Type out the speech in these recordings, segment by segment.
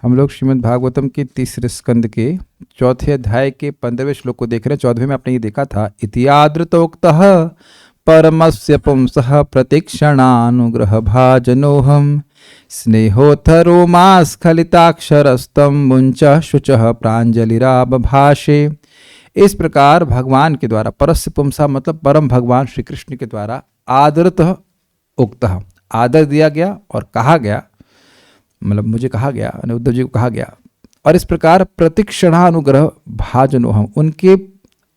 हम लोग श्रीमद् भागवतम के तीसरे स्कंद के चौथे अध्याय के 15वें श्लोक को देख रहे हैं। 14वें में आपने ये देखा था, इतियादृतोक्तः परमस्य पुंसः प्रतिक्षणानुग्रह भाजनोहम स्नेहोत्थरोमास्खलिताक्षरस्तम मुंचः शुचः प्रांजलिराबभाषे। इस प्रकार भगवान के द्वारा, परस्य पुंसा मतलब परम भगवान श्री कृष्ण के द्वारा, आदरतः उक्तः आदर दिया गया और कहा गया, मतलब मुझे कहा गया, उद्धव जी को कहा गया। और इस प्रकार प्रतिक्षणानुग्रह भाजनोहम, उनके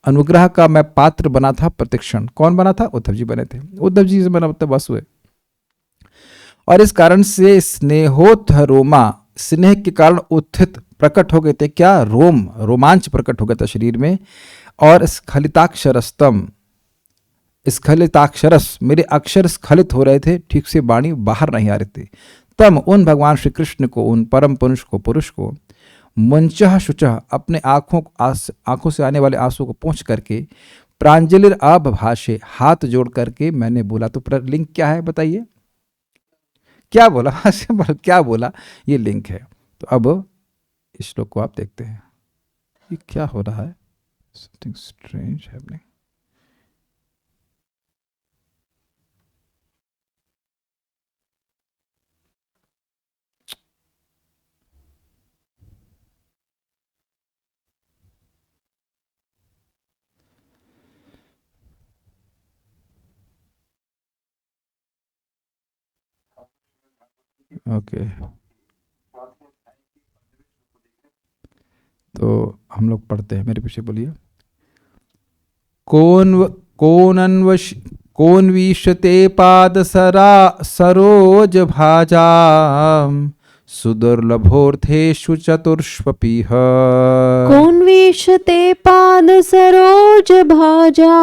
अनुग्रह का मैं पात्र बना था। प्रतिक्षण कौन बना था? उद्धव जी बने थे। उद्धव जी से मेरा मतलब बस हुए। और इस कारण से स्नेहोत्थ रोमा, स्नेह के कारण उत्थित प्रकट हो गए थे। क्या? रोम, रोमांच प्रकट हो गया था शरीर में। और स्खलिताक्षरस्तम, स्खलिताक्षरस, मेरे अक्षर स्खलित हो रहे थे, ठीक से वाणी बाहर नहीं आ रही थी। तम, उन भगवान श्री कृष्ण को, उन परम पुरुष को, मुंचः शुचः, अपने आंखों से आने वाले आंसू को पोंछ करके, प्रांजलिर अबभाषे, हाथ जोड़ करके मैंने बोला। तो लिंक क्या है बताइए? क्या बोला? क्या बोला? ये लिंक है। तो अब इस श्लोक को आप देखते हैं। ये क्या हो रहा है? Something strange happening. ओके, तो हम लोग पढ़ते हैं, मेरे पीछे बोलिए। कौन विशते पाद सरोज भाजा सुदुर्लभोर्थेषु चतुष्वपीह। कौन विशते पाद सरोज भाजा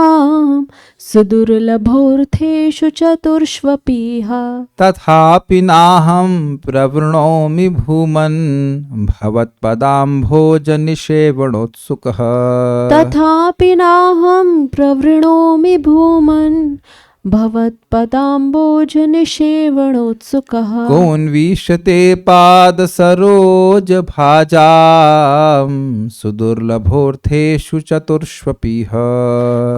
सुदुर्लभोर्थेषु चतुष्वपीह। तथापि नाहं प्रवृणोमि भूमन् भवत्पदाम्भोजनिषेवणोत्सुकः। तथापि नाहं प्रवृणोमि भूमन् भवत्पदाम्भोजनिषेवणोत्सुकः। कौन विशते पाद सरोज भाजां सुदुर्लभोर्थेषु चतुष्वपीह।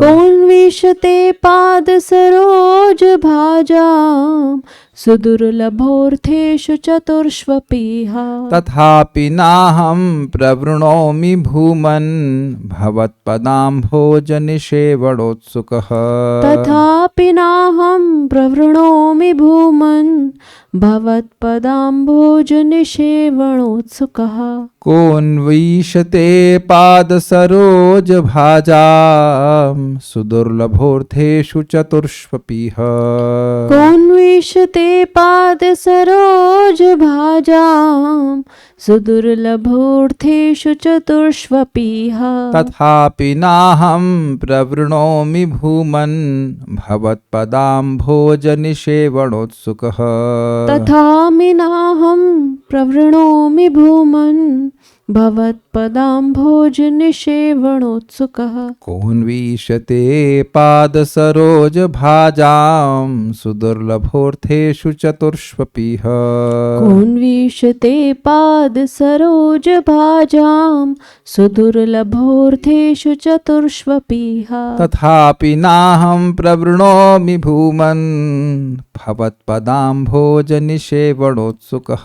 कौन विशते पाद सरोज भाजां सुदुर्लभोर्थेषु चतुष्वपीह। तथापि नाहं प्रवृणोमि भूमन् भवत्पदाम्भोजनिषेवणोत्सुकः। तथापि नाहं प्रवृणोमि भूमन् भवत्पदाम्भोजनिषेवणोत्सुकः। कौन विशते पाद सरोज भाजां सुदुर्लभोर्थेषु चतुष्वपीह। कौन विशते पाद सरोज भाजां सुदुर्लभोर्थेषु चतुष्वपीह। तथापि नाहं प्रवृणोमि भूमन् भवत्पदाम्भोजनिषेवणोत्सुकः। तथापि नाहं प्रवृणोमि भूमन् भवत्पदाम्भोजनिषेवणोत्सुकः। कौन विशते पाद सरोज भाजां सुदुर्लभोर्थेषु चतुष्वपीह। कौन विशते पाद सरोज भाजां सुदुर्लभोर्थेषु चतुष्वपीह। तथापि नाहं प्रवृणोमि भूमन् भवत्पदाम्भोजनिषेवणोत्सुकः।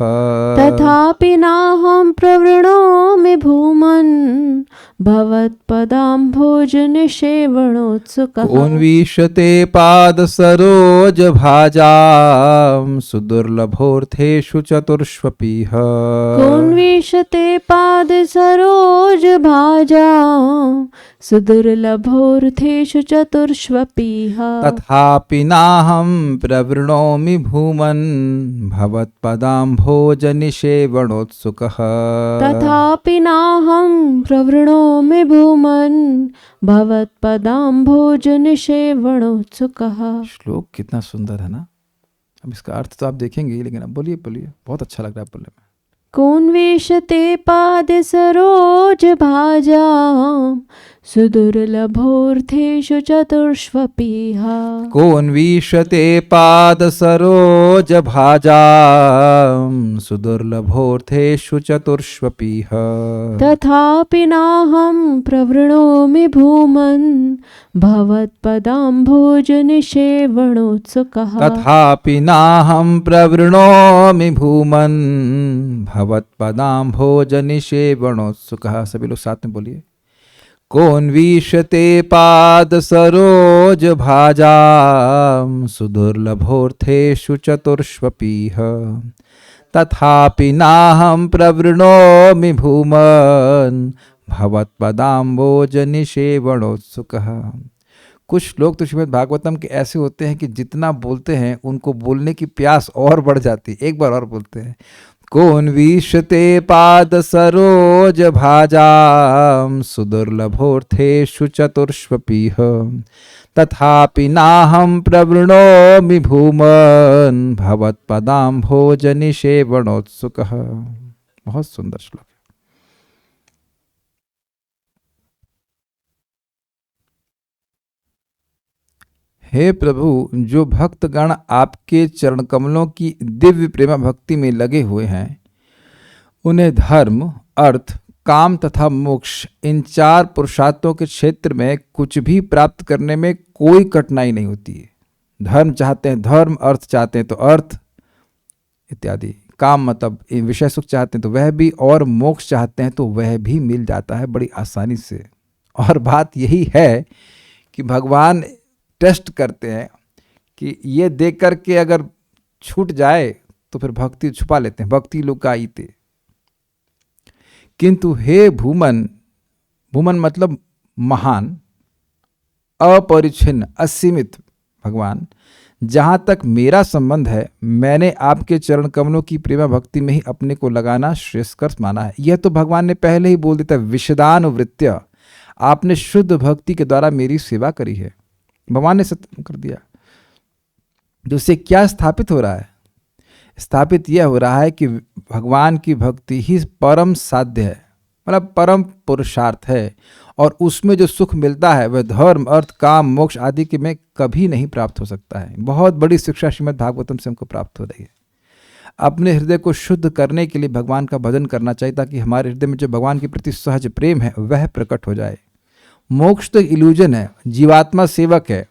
तथापि नाहं प्रवृणोमि भूमन् भवत्पदाम्भोजनिषेवणोत्सुकः। कौन विशते पाद सरोज भाजां सुदुर्लभोर्थेषु चतुष्वपीह। कौन विशते पाद सरोज भाजां सुदुर्लभोर्थेषु चतुष्वपीह। तथापि नाहं प्रवृणोमि भूमन् भवत्पदाम्भोजनिषेवणोत्सुकः। तथापि नाहं प्रवृणोमि भूमन् भवत्पदाम्भोजनिषेवणोत्सुकः। श्लोक कितना सुंदर है ना। अब इसका अर्थ तो आप देखेंगे, लेकिन अब बोलिए बोलिए, बहुत अच्छा लग रहा है बोलने में। कौन विशते पाद सरोज भाजां सुदुर्लभोऽर्थेषु चतुष्वपीह कोऽन्वीक्षते पादसरोजभाजां सुदुर्लभोऽर्थेषु चतुष्वपीह तथापि नाहं प्रवृणोमि भूमन् भवत्पदाम्भोजनिषेवणोत्सुकः तथापि नाहं प्रवृणोमि भूमन् भवत्पदाम्भोजनिषेवणोत्सुकः। सभी लोग साथ में बोलिए। कोऽन्वीक्षते पादसरोजभाजां सुदुर्लभोऽर्थेषु चतुष्वपीह तथापि नाहं प्रवृणोमि भूमन् भवत्पदाम्भोजनिषेवणोत्सुकः। कुछ लोग तो श्रीमद् भागवतम के ऐसे होते हैं कि जितना बोलते हैं उनको बोलने की प्यास और बढ़ जाती है। एक बार और बोलते हैं। कोऽन्वीक्षते पादसरोजभाजां सुदुर्लभोऽर्थेषु चतुष्वपीह तथापि नाहं प्रवृणोमि भूमन् भवत्पदाम्भोजनिषेवणोत्सुकः। बहुत सुंदर श्लोक है। हे प्रभु, जो भक्तगण आपके चरण कमलों की दिव्य प्रेमा भक्ति में लगे हुए हैं, उन्हें धर्म, अर्थ, काम तथा मोक्ष इन चार पुरुषार्थों के क्षेत्र में कुछ भी प्राप्त करने में कोई कठिनाई नहीं होती है। धर्म चाहते हैं धर्म, अर्थ चाहते हैं तो अर्थ इत्यादि, काम मतलब विषय सुख चाहते हैं तो वह भी, और मोक्ष चाहते हैं तो वह भी मिल जाता है बड़ी आसानी से। और बात यही है कि भगवान टेस्ट करते हैं कि ये देख कर के अगर छूट जाए तो फिर भक्ति छुपा लेते हैं, भक्ति लुकाईते। किंतु हे भूमन, भूमन मतलब महान, अपरिच्छिन्न, असीमित भगवान, जहाँ तक मेरा संबंध है मैंने आपके चरण कमलों की प्रेमा भक्ति में ही अपने को लगाना श्रेयस्कर माना है। यह तो भगवान ने पहले ही बोल दिया, विशदानुवृत्त्या, आपने शुद्ध भक्ति के द्वारा मेरी सेवा करी है। भगवान ने सत्य कर दिया। जिससे क्या स्थापित हो रहा है? स्थापित यह हो रहा है कि भगवान की भक्ति ही परम साध्य है, मतलब परम पुरुषार्थ है, और उसमें जो सुख मिलता है वह धर्म, अर्थ, काम, मोक्ष आदि के में कभी नहीं प्राप्त हो सकता है। बहुत बड़ी शिक्षा श्रीमद् भागवतम से हमको प्राप्त हो रही है। अपने हृदय को शुद्ध करने के लिए भगवान का भजन करना चाहिए, ताकि हमारे हृदय में जो भगवान के प्रति सहज प्रेम है वह प्रकट हो जाए। मोक्ष तो इल्यूजन है, जीवात्मा सेवक है,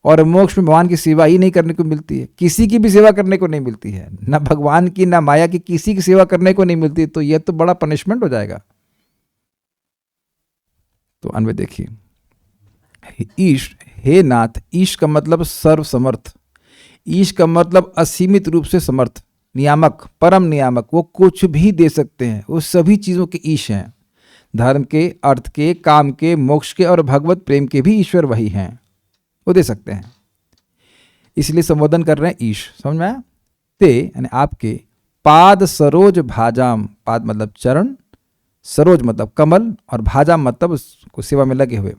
और मोक्ष में भगवान की सेवा ही नहीं करने को मिलती है, किसी की भी सेवा करने को नहीं मिलती है, ना भगवान की ना माया की, किसी की सेवा करने को नहीं मिलती। तो यह तो बड़ा पनिशमेंट हो जाएगा। तो अन्वय देखिए। ईश, हे नाथ, ईश का मतलब सर्वसमर्थ, ईश का मतलब असीमित रूप से समर्थ, नियामक, परम नियामक, वो कुछ भी दे सकते हैं, वो सभी चीजों के ईश हैं। धर्म के, अर्थ के, काम के, मोक्ष के और भगवत प्रेम के भी ईश्वर वही हैं, वो दे सकते हैं। इसलिए संबोधन कर रहे हैं ईश। समझ में आया? ते यानी आपके पाद सरोज भाजाम, पाद मतलब चरण, सरोज मतलब कमल, और भाजाम मतलब उसको सेवा में लगे हुए।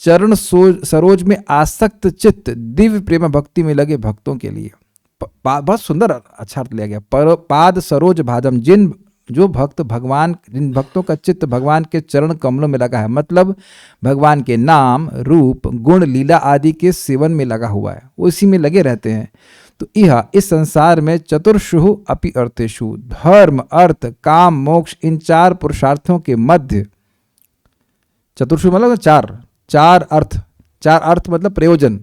चरण सरोज में आसक्त चित्त दिव्य प्रेम भक्ति में लगे भक्तों के लिए। बहुत सुंदर अच्छा अर्थ लिया गया। पर पाद सरोज भाजाम, जो भक्त भगवान, जिन भक्तों का चित्त भगवान के चरण कमलों में लगा है, मतलब भगवान के नाम, रूप, गुण, लीला आदि के सेवन में लगा हुआ है, वो इसी में लगे रहते हैं। तो यह इस संसार में चतुर्षु अपि अर्थेषु, धर्म, अर्थ, काम, मोक्ष इन चार पुरुषार्थों के मध्य, चतुर्षु मतलब चार अर्थ मतलब प्रयोजन।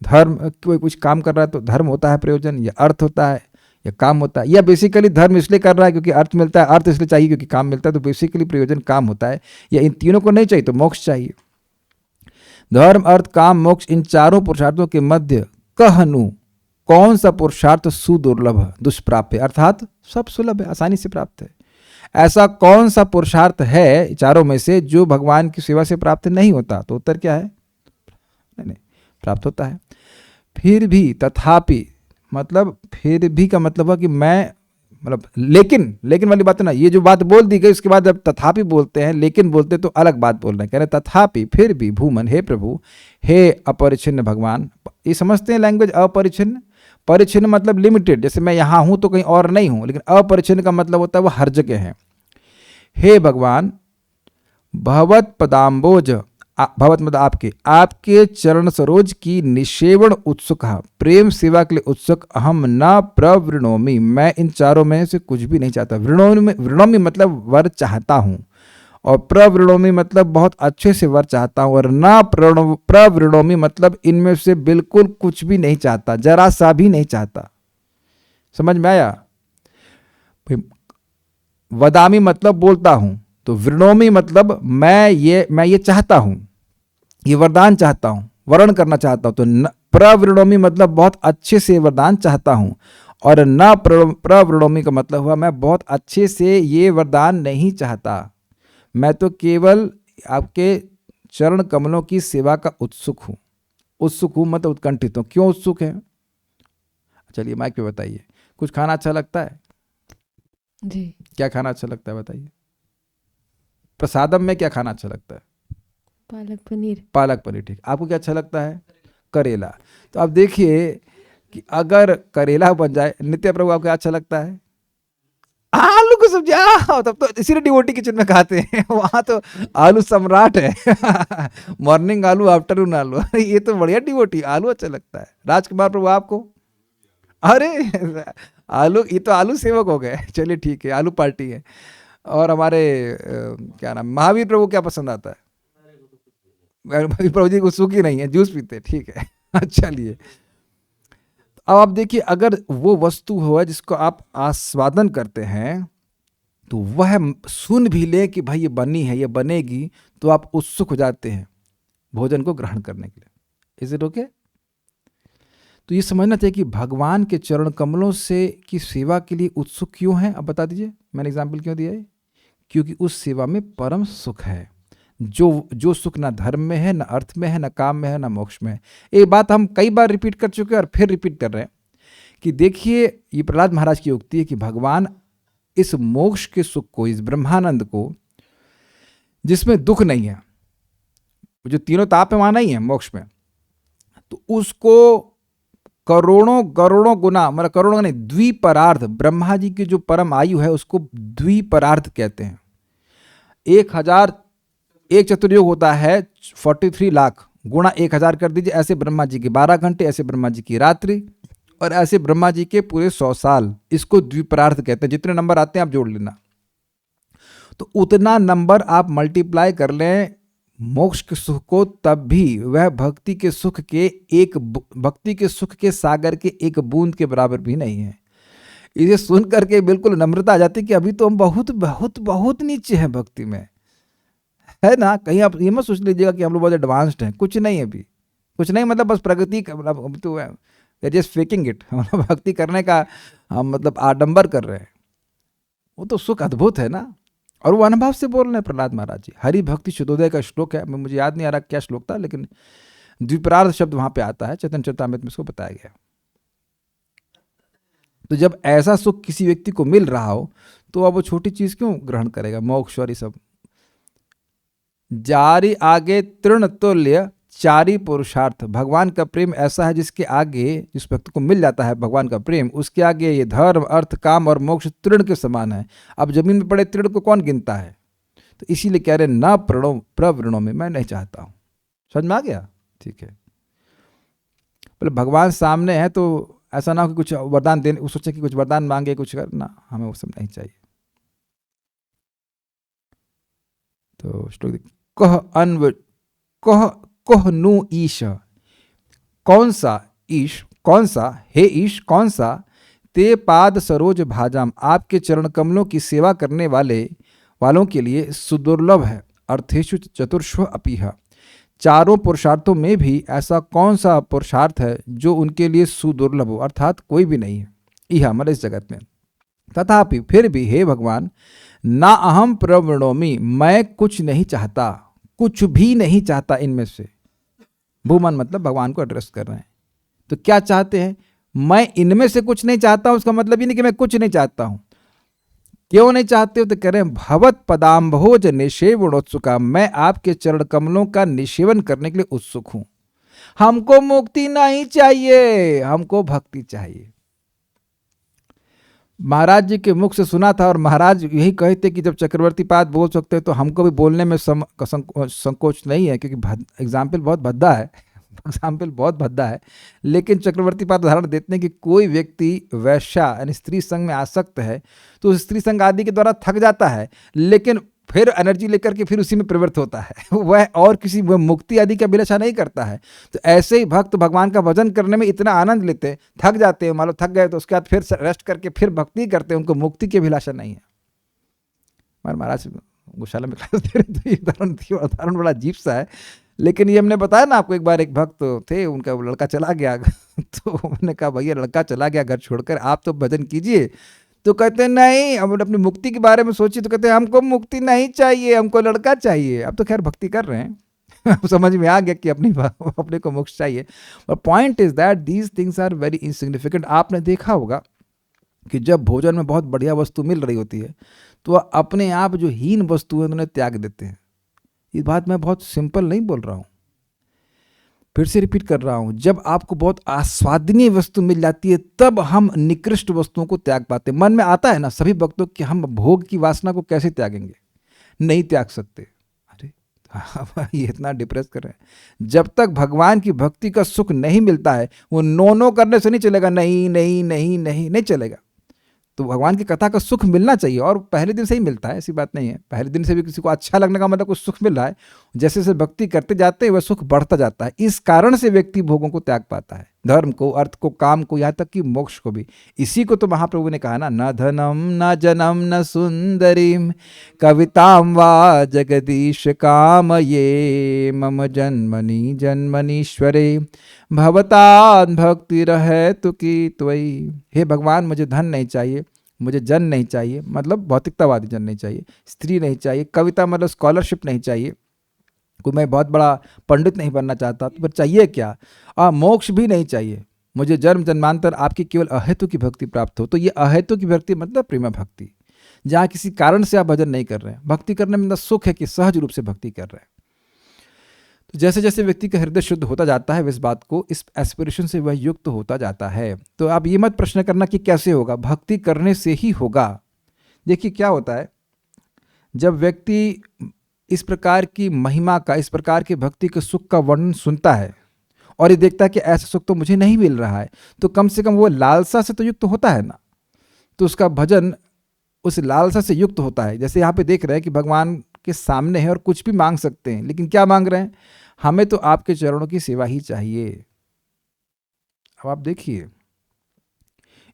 धर्म, कोई कुछ काम कर रहा है तो धर्म होता है प्रयोजन, या अर्थ होता है, या काम होता है, या बेसिकली धर्म इसलिए कर रहा है क्योंकि अर्थ मिलता है, अर्थ इसलिए चाहिए क्योंकि काम मिलता है, तो बेसिकली प्रयोजन काम होता है, या इन तीनों को नहीं चाहिए तो मोक्ष चाहिए। धर्म, अर्थ, काम, मोक्ष इन चारों पुरुषार्थों के मध्य कहनु, कौन सा पुरुषार्थ सुदुर्लभ, दुष्प्राप्य है, अर्थात सब सुलभ है, आसानी से प्राप्त है। ऐसा कौन सा पुरुषार्थ है चारों में से जो भगवान की सेवा से प्राप्त नहीं होता? तो उत्तर क्या है? नहीं, प्राप्त होता है। फिर भी, तथापि मतलब फिर भी का मतलब है कि मैं, मतलब लेकिन वाली बात है ना। ये जो बात बोल दी गई उसके बाद जब तथापि बोलते हैं, लेकिन बोलते तो अलग बात बोल रहे हैं। कह रहे तथापि, फिर भी, भूमन, हे प्रभु, हे अपरिच्छिन्न भगवान। ये समझते हैं लैंग्वेज अपरिच्छिन्न। परिच्छिन्न मतलब लिमिटेड, जैसे मैं यहाँ हूँ तो कहीं और नहीं हूँ, लेकिन अपरिच्छिन्न का मतलब होता है वो हर जगह है। हे भगवान, भगवत पदाम्बोज, भगवत मतलब आपके, आपके चरण सरोज की निषेवण उत्सुक, प्रेम सेवा के लिए उत्सुक, अहम न प्रवृणोमि, मैं इन चारों में से कुछ भी नहीं चाहता। वृणोमि मतलब वर चाहता हूँ, और प्रवृणोमि मतलब बहुत अच्छे से वर चाहता हूँ, और न प्रवृणोमि मतलब इनमें से बिल्कुल कुछ भी नहीं चाहता, जरा सा भी नहीं चाहता। समझ में आया? वदामी मतलब बोलता हूँ, तो वृणोमि मतलब मैं ये चाहता हूँ, ये वरदान चाहता हूँ, वर्ण करना चाहता हूँ। तो प्रवृणोमि मतलब बहुत अच्छे से वरदान चाहता हूँ, और न प्रवृणोमि का मतलब हुआ मैं बहुत अच्छे से ये वरदान नहीं चाहता, मैं तो केवल आपके चरण कमलों की सेवा का उत्सुक हूँ। उत्सुक हूँ मतलब उत्कंठित हूँ। क्यों उत्सुक है? चलिए माइक पे बताइए। कुछ खाना अच्छा लगता है? जी। क्या खाना अच्छा लगता है बताइए? प्रसादम में क्या खाना अच्छा लगता है? पालक पनीर। पालक पनीर। ठीक। आपको क्या अच्छा लगता है? करेला। तो आप देखिए कि अगर करेला बन जाए, नित्य प्रभु आपको क्या अच्छा लगता है? आलू की सब्जी। तब तो इसीलिए डिवोटी किचन में खाते हैं, वहां तो आलू सम्राट है। मॉर्निंग आलू, आफ्टरनून आलू। ये तो बढ़िया डिवोटी, आलू अच्छा लगता है। राजकुमार प्रभु आपको? अरे आलू, ये तो आलू सेवक हो गए। चलिए ठीक है, आलू पार्टी है। और हमारे क्या नाम, महावीर प्रभु क्या पसंद आता है? महावीर प्रभु जी को सूखी नहीं है, जूस पीते। ठीक है। चलिए, अब आप देखिए, अगर वो वस्तु हो जिसको आप आस्वादन करते हैं, तो वह सुन भी ले कि भाई ये बनी है, ये बनेगी, तो आप उत्सुक हो जाते हैं भोजन को ग्रहण करने के लिए। Is it okay? तो ये समझना चाहिए कि भगवान के चरण कमलों से की सेवा के लिए उत्सुक क्यों है। अब बता दीजिए, मैंने एग्जाम्पल क्यों दिया है? क्योंकि उस सेवा में परम सुख है, जो सुख ना धर्म में है, ना अर्थ में है, ना काम में है, ना मोक्ष में है। एक बात हम कई बार रिपीट कर चुके हैं और फिर रिपीट कर रहे हैं कि देखिए, ये प्रहलाद महाराज की उक्ति है कि भगवान इस मोक्ष के सुख को, इस ब्रह्मानंद को, जिसमें दुख नहीं है, जो तीनों ताप है वहां नहीं है मोक्ष में, तो उसको करोड़ों करोड़ों गुना, मतलब करोड़ों नहीं, द्विपरार्ध, ब्रह्मा जी की जो परम आयु है उसको द्विपरार्ध कहते हैं। 1000 एक चतुर्युग होता है 43 लाख, गुणा 1000 कर दीजिए। ऐसे ब्रह्मा जी के 12 घंटे, ऐसे ब्रह्मा जी की रात्रि, और ऐसे ब्रह्मा जी के पूरे 100 साल, इसको द्विपरार्ध कहते हैं। जितने नंबर आते हैं आप जोड़ लेना, तो उतना नंबर आप मल्टीप्लाई कर लें मोक्ष के सुख को, तब भी वह भक्ति के सुख के सागर के एक बूंद के बराबर भी नहीं है। इसे सुन करके बिल्कुल नम्रता आ जाती कि अभी तो हम बहुत बहुत बहुत नीचे हैं भक्ति में, है ना। कहीं आप ये मत सोच लीजिएगा कि हम लोग बहुत एडवांस्ड हैं, कुछ नहीं। अभी कुछ नहीं, मतलब बस प्रगति, मतलब तो जस्ट फेकिंग इट, भक्ति करने का हम मतलब आडंबर कर रहे हैं। वो तो सुख अद्भुत है ना, और वो अनुभव से बोल रहे हैं प्रहलाद महाराज जी। हरि भक्ति शुद्धोदय का श्लोक है, मुझे याद नहीं आ रहा क्या श्लोक था, लेकिन द्विपरार्ध शब्द वहां पे आता है, चैतन्य चरितामृत में इसको बताया गया। तो जब ऐसा सुख किसी व्यक्ति को मिल रहा हो, तो अब वो छोटी चीज क्यों ग्रहण करेगा? मोक्ष और ये सब। जारी आगे तृण तुल्य चारी पुरुषार्थ, भगवान का प्रेम ऐसा है जिसके आगे, जिस व्यक्ति को मिल जाता है भगवान का प्रेम, उसके आगे ये धर्म, अर्थ, काम और मोक्ष तृण के समान है। अब जमीन में पड़े तृण को कौन गिनता है? तो इसीलिए कह रहे ना प्रवृणों में, मैं नहीं चाहता हूं। समझ में आ गया? ठीक है। बोले भगवान सामने है तो ऐसा ना हो कि कुछ वरदान देने, सोचे कि कुछ वरदान मांगे, कुछ करना, हमें वो सब नहीं चाहिए। तो श्लोक कह नु ईश, कौन सा ईश, कौन सा, हे ईश, कौन सा, ते पाद सरोज भाजाम, आपके चरण कमलों की सेवा करने वालों के लिए सुदुर्लभ है। अर्थेषु चतुर्श्व अपीह, चारों पुरुषार्थों में भी ऐसा कौन सा पुरुषार्थ है जो उनके लिए सुदुर्लभ हो, अर्थात कोई भी नहीं है यह हमारे इस जगत में। तथापि फिर भी हे भगवान, ना अहम प्रवृणोमि, मैं कुछ नहीं चाहता, कुछ भी नहीं चाहता इनमें से। भूमन मतलब भगवान को एड्रेस कर रहे हैं। तो क्या चाहते हैं? मैं इनमें से कुछ नहीं चाहता हूं, उसका मतलब ये नहीं कि मैं कुछ नहीं चाहता हूं। क्यों नहीं चाहते हो? तो कह रहे हैं भवत पदाम्भोज निषेवणोत्सुका, मैं आपके चरण कमलों का निषेवन करने के लिए उत्सुक हूं। हमको मुक्ति नहीं चाहिए, हमको भक्ति चाहिए। महाराज जी के मुख से सुना था, और महाराज यही कहते कि जब चक्रवर्ती पाद बोल सकते हैं तो हमको भी बोलने में संकोच नहीं है, क्योंकि एग्जाम्पल बहुत भद्दा है एग्जाम्पल बहुत भद्दा है। लेकिन चक्रवर्ती पाद उदाहरण देते हैं कि कोई व्यक्ति वैश्या यानी स्त्री संग में आसक्त है तो उस स्त्री संग आदि के द्वारा थक जाता है, लेकिन फिर एनर्जी लेकर के फिर उसी में प्रवृत्त होता है वह और किसी वह मुक्ति आदि का अभिलाषा नहीं करता है। तो ऐसे ही भक्त भगवान का भजन करने में इतना आनंद लेते हैं, थक जाते हैं, मान लो थक गए तो उसके बाद फिर रेस्ट करके फिर भक्ति करते हैं, उनको मुक्ति की अभिलाषा नहीं है। हमारे महाराज गौशाला में क्लास दे रहे थे, उदाहरण बड़ा अजीब सा है, लेकिन ये हमने बताया ना आपको। एक बार एक भक्त थे, उनका लड़का चला गया तो उन्होंने कहा भैया लड़का चला गया घर छोड़कर, आप तो भजन कीजिए। तो कहते हैं नहीं, हम अपनी मुक्ति के बारे में सोचिए। तो कहते हैं हमको मुक्ति नहीं चाहिए, हमको लड़का चाहिए। अब तो खैर भक्ति कर रहे हैं अब समझ में आ गया कि अपने को मोक्ष चाहिए। और point is that these things are very insignificant. आपने देखा होगा कि जब भोजन में बहुत बढ़िया वस्तु मिल रही होती है तो वह अपने आप जो हीन वस्तु है उन्हें त्याग देते हैं। ये बात मैं बहुत सिंपल नहीं बोल रहा हूँ, फिर से रिपीट कर रहा हूं। जब आपको बहुत आस्वादनीय वस्तु मिल जाती है तब हम निकृष्ट वस्तुओं को त्याग पाते। मन में आता है ना सभी भक्तों कि हम भोग की वासना को कैसे त्यागेंगे, नहीं त्याग सकते। अरे ये इतना डिप्रेस कर रहे हैं। जब तक भगवान की भक्ति का सुख नहीं मिलता है, वो नो करने से नहीं चलेगा, नहीं नहीं नहीं नहीं नहीं चलेगा। तो भगवान की कथा का सुख मिलना चाहिए, और पहले दिन से ही मिलता है, ऐसी बात नहीं है। पहले दिन से भी किसी को अच्छा लगने का मतलब कुछ सुख मिल रहा है, जैसे जैसे भक्ति करते जाते हैं वह सुख बढ़ता जाता है। इस कारण से व्यक्ति भोगों को त्याग पाता है, धर्म को, अर्थ को, काम को, यहाँ तक कि मोक्ष को भी। इसी को तो महाप्रभु ने कहा ना, न धनम न जनम न सुंदरीम कविताम वा जगदीश काम ये मम जन्मनि जन्मनीश्वरे भवताद भक्ति रहे तो की त्वयि। हे भगवान मुझे धन नहीं चाहिए, मुझे जन नहीं चाहिए, मतलब भौतिकतावादी जन नहीं चाहिए, स्त्री नहीं चाहिए, कविता मतलब स्कॉलरशिप नहीं चाहिए, कोई मैं बहुत बड़ा पंडित नहीं बनना चाहता, तो फिर चाहिए क्या? और मोक्ष भी नहीं चाहिए, मुझे जन्म जन्मांतर आपकी केवल अहेतु की भक्ति प्राप्त हो। तो ये अहेतु की भक्ति मतलब प्रेम भक्ति, जहाँ किसी कारण से आप भजन नहीं कर रहे हैं। भक्ति करने में सुख है कि सहज रूप से भक्ति कर रहे हैं। तो जैसे जैसे व्यक्ति का हृदय शुद्ध होता जाता है, इस बात को, इस एस्पिरेशन से वह युक्त होता जाता है। तो आप ये मत प्रश्न करना कि कैसे होगा, भक्ति करने से ही होगा। देखिए क्या होता है, जब व्यक्ति इस प्रकार की महिमा का, इस प्रकार की भक्ति के सुख का वर्णन सुनता है और ये देखता है कि ऐसा सुख तो मुझे नहीं मिल रहा है, तो कम से कम वो लालसा से तो युक्त होता है ना, तो उसका भजन उस लालसा से युक्त होता है। जैसे यहाँ पे देख रहे हैं कि भगवान के सामने है और कुछ भी मांग सकते हैं, लेकिन क्या मांग रहे हैं? हमें तो आपके चरणों की सेवा ही चाहिए। अब आप देखिए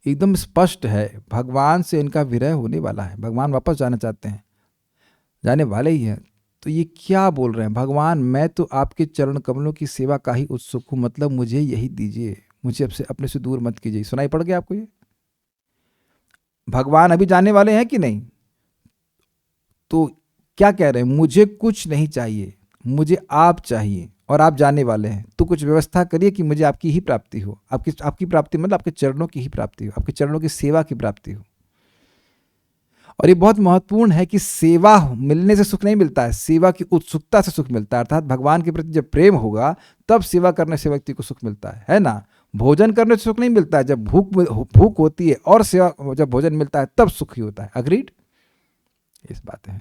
एकदम स्पष्ट है, भगवान से इनका विरह होने वाला है, भगवान वापस जाना चाहते हैं, जाने वाले ही हैं। तो ये क्या बोल रहे हैं? भगवान मैं तो आपके चरण कमलों की सेवा का ही उत्सुक हूं, मतलब मुझे यही दीजिए, मुझे अपने से दूर मत कीजिए। सुनाई पड़ गया आपको ये? भगवान अभी जाने वाले हैं कि नहीं? तो क्या कह रहे हैं? मुझे कुछ नहीं चाहिए, मुझे आप चाहिए, और आप जाने वाले हैं, तो कुछ व्यवस्था करिए कि मुझे आपकी ही प्राप्ति हो। आपकी प्राप्ति मतलब आपके चरणों की ही प्राप्ति हो, आपके चरणों की सेवा की प्राप्ति हो। और ये बहुत महत्वपूर्ण है कि सेवा मिलने से सुख नहीं मिलता है, सेवा की उत्सुकता से सुख मिलता है। अर्थात भगवान के प्रति जब प्रेम होगा तब सेवा करने से व्यक्ति को सुख मिलता है ना? भोजन करने से सुख नहीं मिलता है, जब भूख होती है और सेवा, जब भोजन मिलता है तब सुखी होता है। अग्रीड? इस बात है,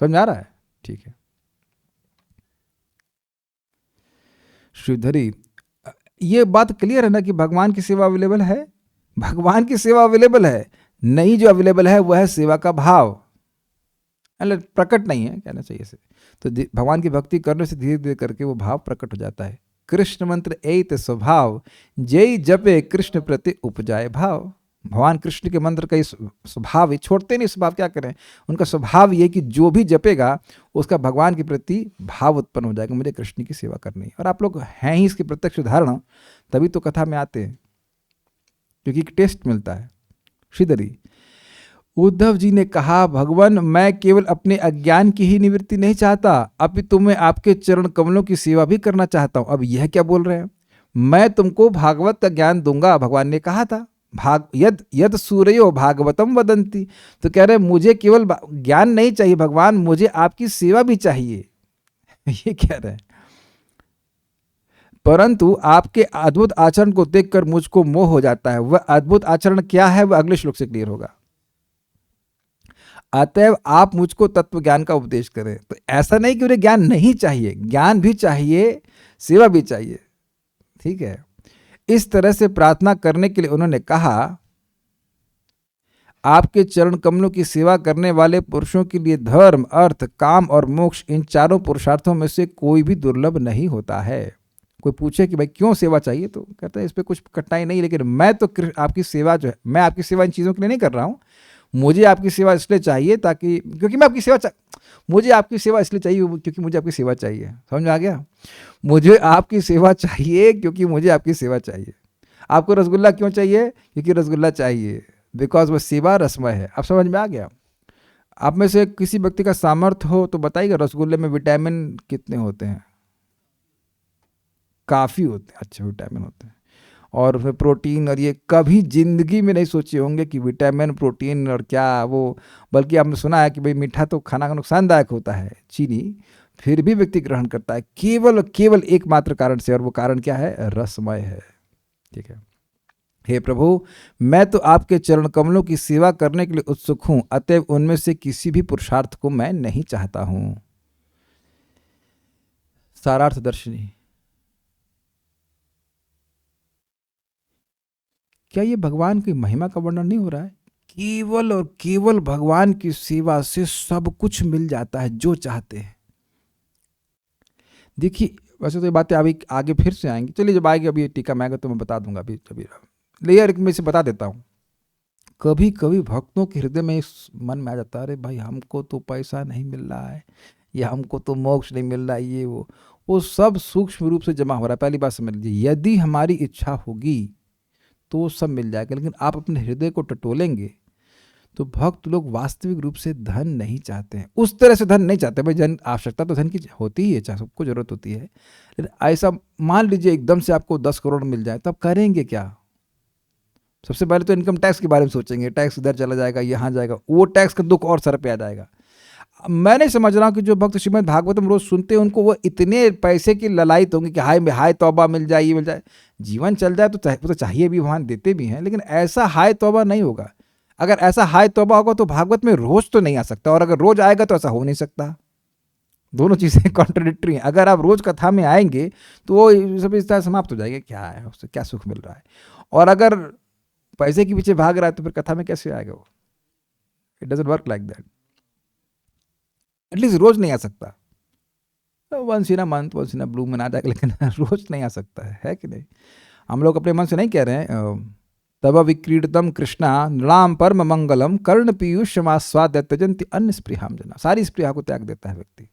समझ में आ रहा है? ठीक है। श्रीधरी, ये बात क्लियर है ना कि भगवान की सेवा अवेलेबल है? भगवान की सेवा अवेलेबल है, नहीं जो अवेलेबल है वह है सेवा का भाव, प्रकट नहीं है कहना चाहिए से। तो भगवान की भक्ति करने से धीरे धीरे करके वो भाव प्रकट हो जाता है। कृष्ण मंत्र एत स्वभाव, जय जपे कृष्ण प्रति उपजाए भाव। भगवान कृष्ण के मंत्र का स्वभाव ही, छोड़ते नहीं स्वभाव, क्या करें, उनका स्वभाव ये कि जो भी जपेगा उसका भगवान के प्रति भाव उत्पन्न हो जाएगा, मुझे कृष्ण की सेवा करनी है। और आप लोग हैं ही इसके प्रत्यक्ष उदाहरण, तभी तो कथा में आते हैं, क्योंकि एक टेस्ट मिलता है। श्रीधरी, उद्धव जी ने कहा भगवान मैं केवल अपने अज्ञान की ही निवृत्ति नहीं चाहता, अपितु मैं आपके चरण कमलों की सेवा भी करना चाहता हूं। अब यह क्या बोल रहे हैं? मैं तुमको भागवत का ज्ञान दूंगा, भगवान ने कहा था, यद सूर्यो भागवतम वदंती। तो कह रहे मुझे केवल ज्ञान नहीं चाहिए भगवान, मुझे आपकी सेवा भी चाहिए ये कह रहे हैं। परंतु आपके अद्भुत आचरण को देखकर मुझको मोह हो जाता है। वह अद्भुत आचरण क्या है, वह अगले श्लोक से क्लियर होगा। अतएव आप मुझको तत्व ज्ञान का उपदेश करें। तो ऐसा नहीं कि उन्हें ज्ञान नहीं चाहिए, ज्ञान भी चाहिए, सेवा भी चाहिए। ठीक है, इस तरह से प्रार्थना करने के लिए उन्होंने कहा, आपके चरण कमलों की सेवा करने वाले पुरुषों के लिए धर्म, अर्थ, काम और मोक्ष, इन चारों पुरुषार्थों में से कोई भी दुर्लभ नहीं होता है। कोई पूछे कि भाई क्यों सेवा चाहिए, तो कहते हैं इस पे कुछ कठिनाई नहीं, लेकिन मैं तो आपकी सेवा जो है, मैं आपकी सेवा इन चीज़ों के लिए नहीं कर रहा हूँ। मुझे आपकी सेवा इसलिए चाहिए ताकि, क्योंकि मैं आपकी सेवा मुझे आपकी सेवा इसलिए चाहिए क्योंकि मुझे आपकी सेवा चाहिए। समझ में आ गया? मुझे आपकी सेवा चाहिए क्योंकि मुझे आपकी सेवा चाहिए। आपको रसगुल्ला क्यों चाहिए? क्योंकि रसगुल्ला चाहिए, बिकॉज वह सेवा रसमय है। अब समझ में आ गया? आप में से किसी व्यक्ति का सामर्थ्य हो तो बताइएगा, रसगुल्ले में विटामिन कितने होते हैं? काफ़ी होते हैं, अच्छे विटामिन होते हैं। और उसमें प्रोटीन, और ये कभी जिंदगी में नहीं सोचे होंगे कि विटामिन, प्रोटीन और क्या वो, बल्कि आपने सुना है कि भाई मीठा तो खाना का नुकसानदायक होता है, चीनी, फिर भी व्यक्ति ग्रहण करता है केवल केवल एकमात्र कारण से, और वो कारण क्या है? रसमय है। ठीक है, हे प्रभु, मैं तो आपके चरण कमलों की सेवा करने के लिए उत्सुक हूं, अतएव उनमें से किसी भी पुरुषार्थ को मैं नहीं चाहता हूं। सारार्थ दर्शनी। क्या ये भगवान की महिमा का वर्णन नहीं हो रहा है? केवल और केवल भगवान की सेवा से सब कुछ मिल जाता है जो चाहते हैं। देखिए, वैसे तो ये बातें अभी आगे फिर से आएंगी, चलिए जब आएगी, अभी टीका में आएगा तो मैं बता दूंगा। अभी लेयर में से बता देता हूँ। कभी कभी भक्तों के हृदय में इस मन में आ जाता है, अरे भाई हमको तो पैसा नहीं मिल रहा है, या हमको तो मोक्ष नहीं मिल रहा है, ये वो सब सूक्ष्म रूप से जमा हो रहा है। पहली बात समझ लीजिए, यदि हमारी इच्छा होगी तो वो सब मिल जाएगा, लेकिन आप अपने हृदय को टटोलेंगे तो भक्त लोग वास्तविक रूप से धन नहीं चाहते हैं, उस तरह से धन नहीं चाहते। भाई जन आवश्यकता तो धन की होती ही है, चाहे सबको जरूरत होती है, लेकिन ऐसा मान लीजिए एकदम से आपको 10 करोड़ मिल जाए, तब करेंगे क्या? सबसे पहले तो इनकम टैक्स के बारे में सोचेंगे, टैक्स इधर चला जाएगा, यहाँ जाएगा, वो टैक्स का दुख और सर पे आ जाएगा। मैं नहीं समझ रहा हूँ कि जो भक्त श्रीमद् भागवतम रोज सुनते हैं उनको वो इतने पैसे की ललायत होंगी कि हाय हाय तौबा मिल जाए, ये मिल जाए, जीवन चल जाए तो चाहिए भी, भगवान देते भी हैं, लेकिन ऐसा हाय तौबा नहीं होगा। अगर ऐसा हाय तौबा होगा तो भागवत में रोज तो नहीं आ सकता, और अगर रोज आएगा तो ऐसा हो नहीं सकता। दोनों चीज़ें कॉन्ट्रडिक्टरी हैं। अगर आप रोज कथा में आएंगे तो वो सब इस तरह समाप्त हो जाएगा, क्या है उससे, क्या सुख मिल रहा है। और अगर पैसे के पीछे भाग रहा है तो फिर कथा में कैसे आएगा वो? It doesn't work like that. At least रोज नहीं आ सकता, once in a month, once in a blue moon आ जाएगा, लेकिन रोज नहीं आ सकता है कि नहीं? हम लोग अपने मन से नहीं कह रहे हैं, तब विक्रीडतम कृष्णा नृणाम परम मंगलम कर्ण पीयूष समास्वाद त्यजंति अन्य स्पृहाम जना। सारी स्पृहा को त्याग देता है व्यक्ति।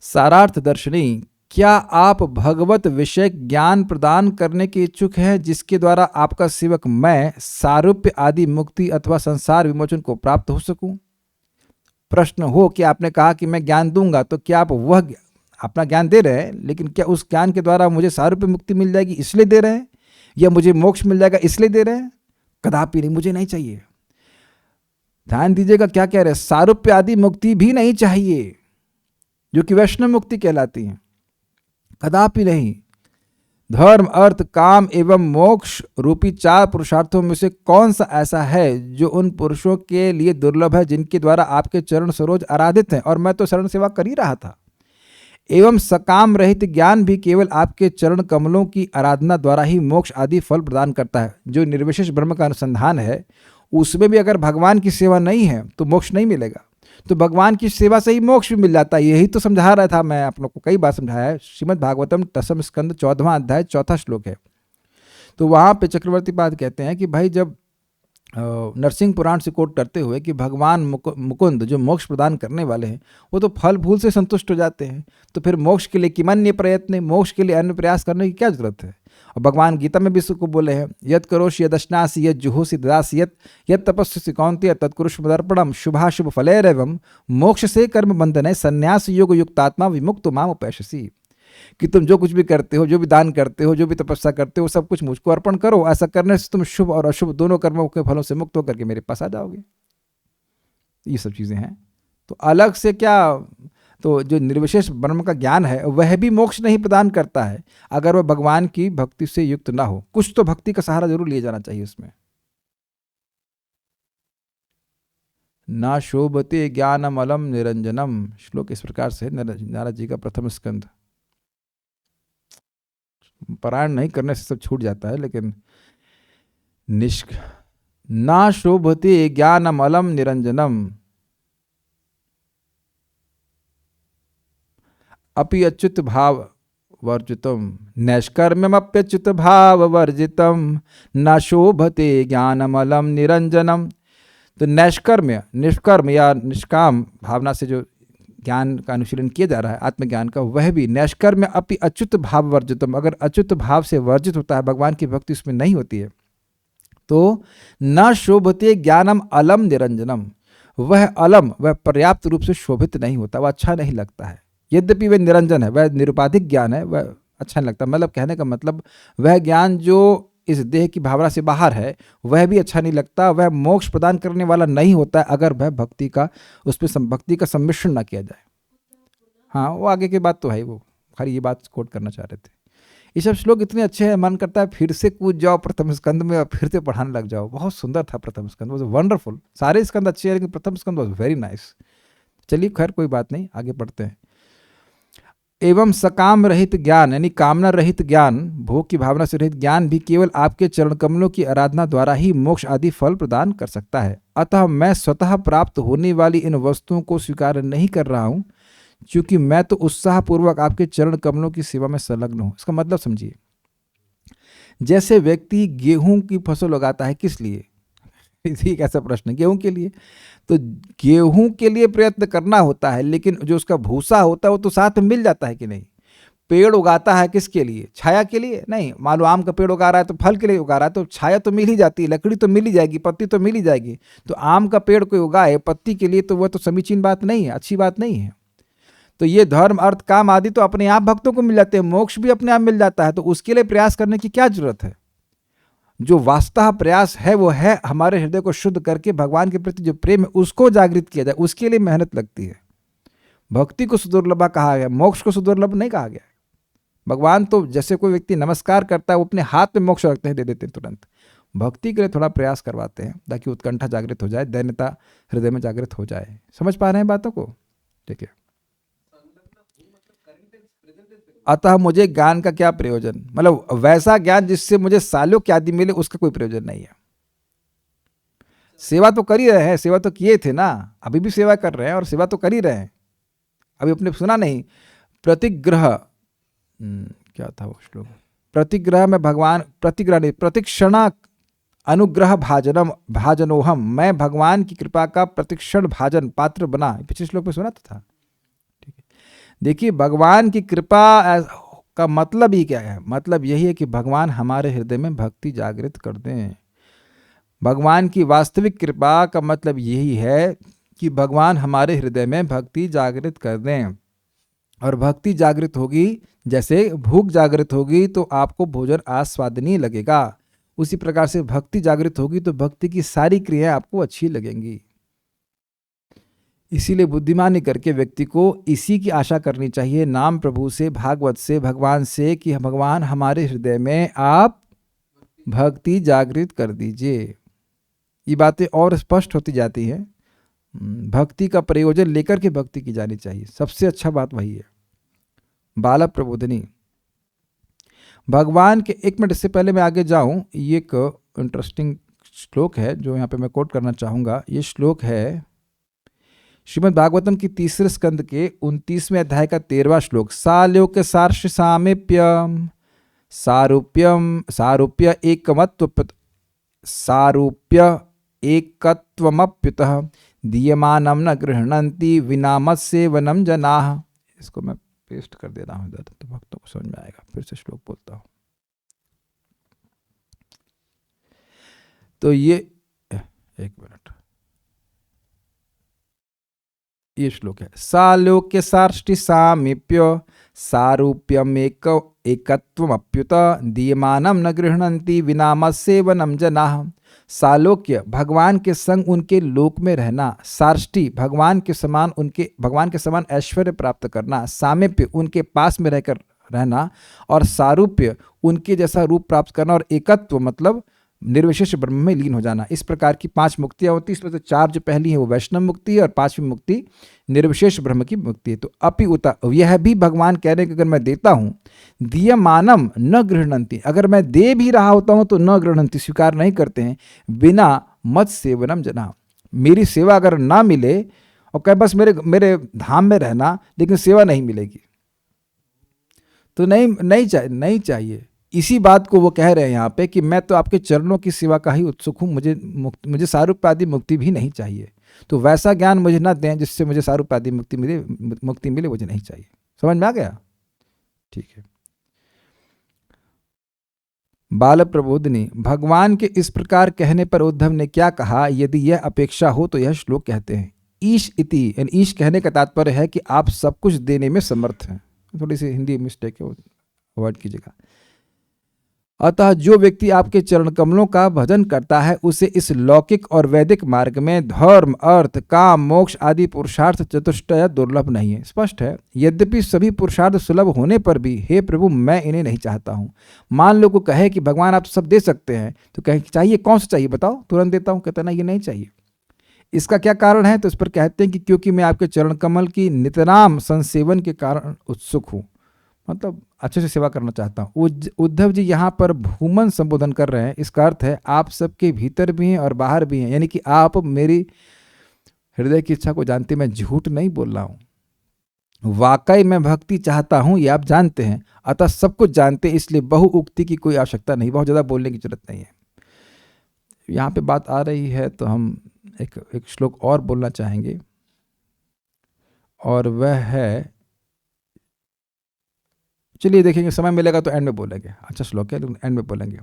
सारार्थ दर्शनी, क्या आप भगवत विषय ज्ञान प्रदान करने के इच्छुक हैं जिसके द्वारा आपका सेवक मैं सारूप्य आदि मुक्ति अथवा संसार विमोचन को प्राप्त हो सकूं? प्रश्न हो कि आपने कहा कि मैं ज्ञान दूंगा, तो क्या आप वह अपना ज्ञान दे रहे हैं, लेकिन क्या उस ज्ञान के द्वारा मुझे सारूप्य मुक्ति मिल जाएगी इसलिए दे रहे हैं, या मुझे मोक्ष मिल जाएगा इसलिए दे रहे हैं? कदापि नहीं, मुझे नहीं चाहिए। ध्यान दीजिएगा क्या कह रहे हैं, सारूप्य आदि मुक्ति भी नहीं चाहिए जो कि वैष्णव मुक्ति कहलाती है, कदापि नहीं। धर्म, अर्थ, काम एवं मोक्ष रूपी 4 पुरुषार्थों में से कौन सा ऐसा है जो उन पुरुषों के लिए दुर्लभ है जिनके द्वारा आपके चरण सरोज आराधित हैं? और मैं तो शरण सेवा कर ही रहा था। एवं सकाम रहित ज्ञान भी केवल आपके चरण कमलों की आराधना द्वारा ही मोक्ष आदि फल प्रदान करता है। जो निर्विशेष ब्रह्म का अनुसंधान है, उसमें भी अगर भगवान की सेवा नहीं है तो मोक्ष नहीं मिलेगा। तो भगवान की सेवा से ही मोक्ष भी मिल जाता है। यही तो समझा रहा था मैं, आप लोग को कई बार समझाया है। श्रीमद् भागवतम 10 स्कंद 14वां अध्याय 4था श्लोक है। तो वहाँ पे चक्रवर्ती पाद कहते हैं कि भाई जब नरसिंह पुराण से कोट करते हुए कि भगवान मुकुंद जो मोक्ष प्रदान करने वाले हैं वो तो फल फूल से संतुष्ट हो जाते हैं, तो फिर मोक्ष के लिए किमन्य प्रयत्न, मोक्ष के लिए अन्य प्रयास करने की क्या जरूरत है? और भगवान गीता में भी इसको बोले हैं, यद करोषि यदश्नासि यद जुहोसि ददासि यद तपस्यसि कौन्तेय तत्कुरुष्व मदर्पणम शुभाशुभ फलैरेवं मोक्ष से कर्म बंधने संन्यास योग युक्तात्मा विमुक्तो माम उपैष्यसि। कि तुम जो कुछ भी करते हो, जो भी दान करते हो, जो भी तपस्या करते हो, सब कुछ मुझको अर्पण करो। ऐसा करने से तुम शुभ और अशुभ दोनों कर्मों के फलों से मुक्त होकर के मेरे पास आ जाओगे। ये सब चीज़ें हैं। तो अलग से क्या तो जो निर्विशेष ब्रह्म का ज्ञान है वह भी मोक्ष नहीं प्रदान करता है अगर वह भगवान की भक्ति से युक्त ना हो। कुछ तो भक्ति का सहारा जरूर लिया जाना चाहिए उसमें। ना शोभते ज्ञानमलम निरंजनम, श्लोक इस प्रकार से नारद जी का प्रथम स्कंद। पारायण नहीं करने से सब छूट जाता है, लेकिन निष्क ना शोभते ज्ञानमलम निरंजनम अपि अच्युत भाव वर्जितम नैष्कर्म्यमप्यच्युत भाव वर्जितम न शोभते ज्ञानमलम निरंजनम। तो नैष्कर्म्य, निष्कर्म या निष्काम भावना से जो ज्ञान का अनुशीलन किया जा रहा है आत्मज्ञान का, वह भी नैष्कर्म्य अपि अच्युत भाव वर्जितम, अगर अच्युत भाव से वर्जित होता है, भगवान की भक्ति उसमें नहीं होती है, तो न शोभते ज्ञानम अलम निरंजनम, वह अलम, वह पर्याप्त रूप से शोभित नहीं होता, वह अच्छा नहीं लगता है। यद्यपि वह निरंजन है, वह निरुपाधिक ज्ञान है, वह अच्छा नहीं लगता। मतलब कहने का मतलब वह ज्ञान जो इस देह की भावना से बाहर है वह भी अच्छा नहीं लगता, वह मोक्ष प्रदान करने वाला नहीं होता अगर वह भक्ति का, उसमें भक्ति का सम्मिश्रण ना किया जाए। हाँ, वो आगे की बात तो है, वो खाली ये बात कोट करना चाह रहे थे। ये सब श्लोक इतने अच्छे हैं, मन करता है फिर से कूद जाओ प्रथम स्कंद में और फिर से पढ़ाने लग जाओ। बहुत सुंदर था प्रथम स्कंद, वाज वंडरफुल। सारे स्कंद अच्छे हैं लेकिन प्रथम स्कंद वाज वेरी नाइस। चलिए खैर कोई बात नहीं, आगे पढ़ते हैं। एवं सकाम रहित ज्ञान, यानी कामना रहित ज्ञान, भोग की भावना से रहित ज्ञान भी केवल आपके चरण कमलों की आराधना द्वारा ही मोक्ष आदि फल प्रदान कर सकता है। अतः मैं स्वतः प्राप्त होने वाली इन वस्तुओं को स्वीकार नहीं कर रहा हूं, क्योंकि मैं तो उत्साहपूर्वक आपके चरण कमलों की सेवा में संलग्न हूं। इसका मतलब समझिए, जैसे व्यक्ति गेहूं की फसल उगाता है, किस लिए? एक ऐसा प्रश्न, गेहूं के लिए। तो गेहूं के लिए प्रयत्न करना होता है, लेकिन जो उसका भूसा होता है वो तो साथ में मिल जाता है कि नहीं। पेड़ उगाता है किसके लिए? छाया के लिए नहीं। मान लो आम का पेड़ उगा रहा है तो फल के लिए उगा रहा है, तो छाया तो मिल ही जाती है, लकड़ी तो मिल ही जाएगी, पत्ती तो मिल ही जाएगी। तो आम का पेड़ कोई उगाए पत्ती के लिए, तो वह तो समीचीन बात नहीं है, अच्छी बात नहीं है। तो ये धर्म अर्थ काम आदि तो अपने आप भक्तों को मिल जाते हैं, मोक्ष भी अपने आप मिल जाता है, तो उसके लिए प्रयास करने की क्या जरूरत है? जो वास्तव प्रयास है वो है हमारे हृदय को शुद्ध करके भगवान के प्रति जो प्रेम है उसको जागृत किया जाए, उसके लिए मेहनत लगती है। भक्ति को सुदुर्लभ कहा गया, मोक्ष को सुदुर्लभ नहीं कहा गया। भगवान तो जैसे कोई व्यक्ति नमस्कार करता है वो अपने हाथ में मोक्ष रखते हैं, दे देते हैं तुरंत। भक्ति के लिए थोड़ा प्रयास करवाते हैं ताकि उत्कंठा जागृत हो जाए, दैन्यता हृदय में जागृत हो जाए। समझ पा रहे हैं बातों को? ठीक है। अतः मुझे ज्ञान का क्या प्रयोजन, मतलब वैसा ज्ञान जिससे मुझे सालों आदि मिले, उसका कोई प्रयोजन नहीं है। सेवा तो कर ही रहे हैं, सेवा तो किए थे ना, अभी भी सेवा कर रहे हैं और सेवा तो कर ही रहे हैं। अभी आपने सुना नहीं, प्रतिग्रह, क्या था वो श्लोक? प्रतिग्रह में भगवान, प्रतिग्रह नहीं, प्रतिक्षण अनुग्रह भाजनम भाजनोहम, मैं भगवान की कृपा का प्रतिक्षण भाजन पात्र बना, पिछले श्लोक में सुना था। ठीक है, देखिए भगवान की कृपा का मतलब ही क्या है? मतलब यही है कि भगवान हमारे हृदय में भक्ति जागृत कर दें। भगवान की वास्तविक कृपा का मतलब यही है कि भगवान हमारे हृदय में भक्ति जागृत कर दें। और भक्ति जागृत होगी, जैसे भूख जागृत होगी तो आपको भोजन आस्वादनीय लगेगा, उसी प्रकार से भक्ति जागृत होगी तो भक्ति की सारी क्रियाएं आपको अच्छी लगेंगी। इसीलिए बुद्धिमानी करके व्यक्ति को इसी की आशा करनी चाहिए, नाम प्रभु से, भागवत से, भगवान से, कि भगवान हमारे हृदय में आप भक्ति जागृत कर दीजिए। ये बातें और स्पष्ट होती जाती हैं। भक्ति का प्रयोजन लेकर के भक्ति की जानी चाहिए, सबसे अच्छा बात वही है। बालक प्रबोधिनी भगवान के, एक मिनट, इससे पहले मैं आगे जाऊं, ये एक इंटरेस्टिंग श्लोक है जो यहाँ पे मैं कोट करना चाहूँगा। ये श्लोक है श्रीमद् भागवतम की तीसरे स्कंद के 29वें अध्याय का 13वां श्लोक। सालोक्य सार्ष सामीप्यम सारूप्यम सारूप्य एकमत्व सारूप्य एकत्वमप्युतः दीयमानम न गृह्णन्ति विनामस्य वनम जनाः। इसको मैं पेस्ट कर दे रहा हूँ इधर तो भक्तों को समझ में आएगा। फिर से श्लोक बोलता हूँ। तो ये एक मिनट, ये श्लोक है। सालोक्य सार्ष्टि सामीप्य सारूप्यम एकत्वमप्युत दीयमानम न गृह्णन्ति विना मत्सेवनम जनाः। सालोक्य भगवान के संग उनके लोक में रहना, सार्ष्टि भगवान के समान ऐश्वर्य प्राप्त करना, सामीप्य उनके पास में रहकर रहना, और सारूप्य उनके जैसा रूप प्राप्त करना, और एकत्व मतलब निर्विशेष ब्रह्म में लीन हो जाना। इस प्रकार की 5 मुक्तियां होती हैं। इसमें से 4 जो पहली है वो वैष्णव मुक्ति है और 5वीं मुक्ति निर्विशेष ब्रह्म की मुक्ति है। तो अपि उता, यह भी भगवान कह रहे हैं कि अगर मैं देता हूं, दीयमानम न गृह्णन्ति, अगर मैं दे भी रहा होता हूं तो न गृह्णन्ति, स्वीकार नहीं करते हैं, बिना मत सेवनम जना, मेरी सेवा अगर ना मिले और कहे बस मेरे धाम में रहना लेकिन सेवा नहीं मिलेगी तो नहीं चाहिए। इसी बात को वो कह रहे हैं यहाँ पे कि मैं तो आपके चरणों की सेवा का ही उत्सुक हूँ, मुझे सारूप्य आदि मुक्ति भी नहीं चाहिए। तो वैसा ज्ञान मुझे ना दें जिससे मुझे सारूप्य आदि मुक्ति मिले, मुझे नहीं चाहिए। समझ में आ गया? ठीक है। बाल प्रबोधिनी, भगवान के इस प्रकार कहने पर उद्धव ने क्या कहा? यदि यह अपेक्षा हो तो यह श्लोक कहते हैं। ईश इति, यानी ईश कहने का तात्पर्य है कि आप सब कुछ देने में समर्थ हैं। थोड़ी सी हिंदी मिस्टेक है, वो अवॉइड कीजिएगा। अतः जो व्यक्ति आपके चरण कमलों का भजन करता है उसे इस लौकिक और वैदिक मार्ग में धर्म, अर्थ, काम, मोक्ष आदि पुरुषार्थ चतुष्टय दुर्लभ नहीं है। स्पष्ट है, यद्यपि सभी पुरुषार्थ सुलभ होने पर भी हे प्रभु मैं इन्हें नहीं चाहता हूँ। मान लो को कहे कि भगवान आप सब दे सकते हैं, तो कहे चाहिए कौन सा चाहिए बताओ, तुरंत देता हूँ। कहता ना ये नहीं चाहिए। इसका क्या कारण है? तो इस पर कहते हैं कि क्योंकि मैं आपके चरण कमल की नितराम संसेवन के कारण उत्सुक हूँ, मतलब अच्छे से सेवा करना चाहता हूँ। उद्धव जी यहाँ पर भूमन संबोधन कर रहे हैं। इसका अर्थ है आप सबके भीतर भी हैं और बाहर भी हैं, यानी कि आप मेरी हृदय की इच्छा को जानते, मैं झूठ नहीं बोल रहा हूँ। वाकई मैं भक्ति चाहता हूँ, ये आप जानते हैं। अतः सब कुछ जानते हैं, इसलिए बहु उक्ति की कोई आवश्यकता नहीं, बहुत ज़्यादा बोलने की जरूरत नहीं है। यहाँ पे बात आ रही है तो हम एक श्लोक और बोलना चाहेंगे, और वह है, चलिए देखेंगे, समय मिलेगा तो एंड में बोलेंगे। अच्छा श्लोक है लेकिन एंड में बोलेंगे,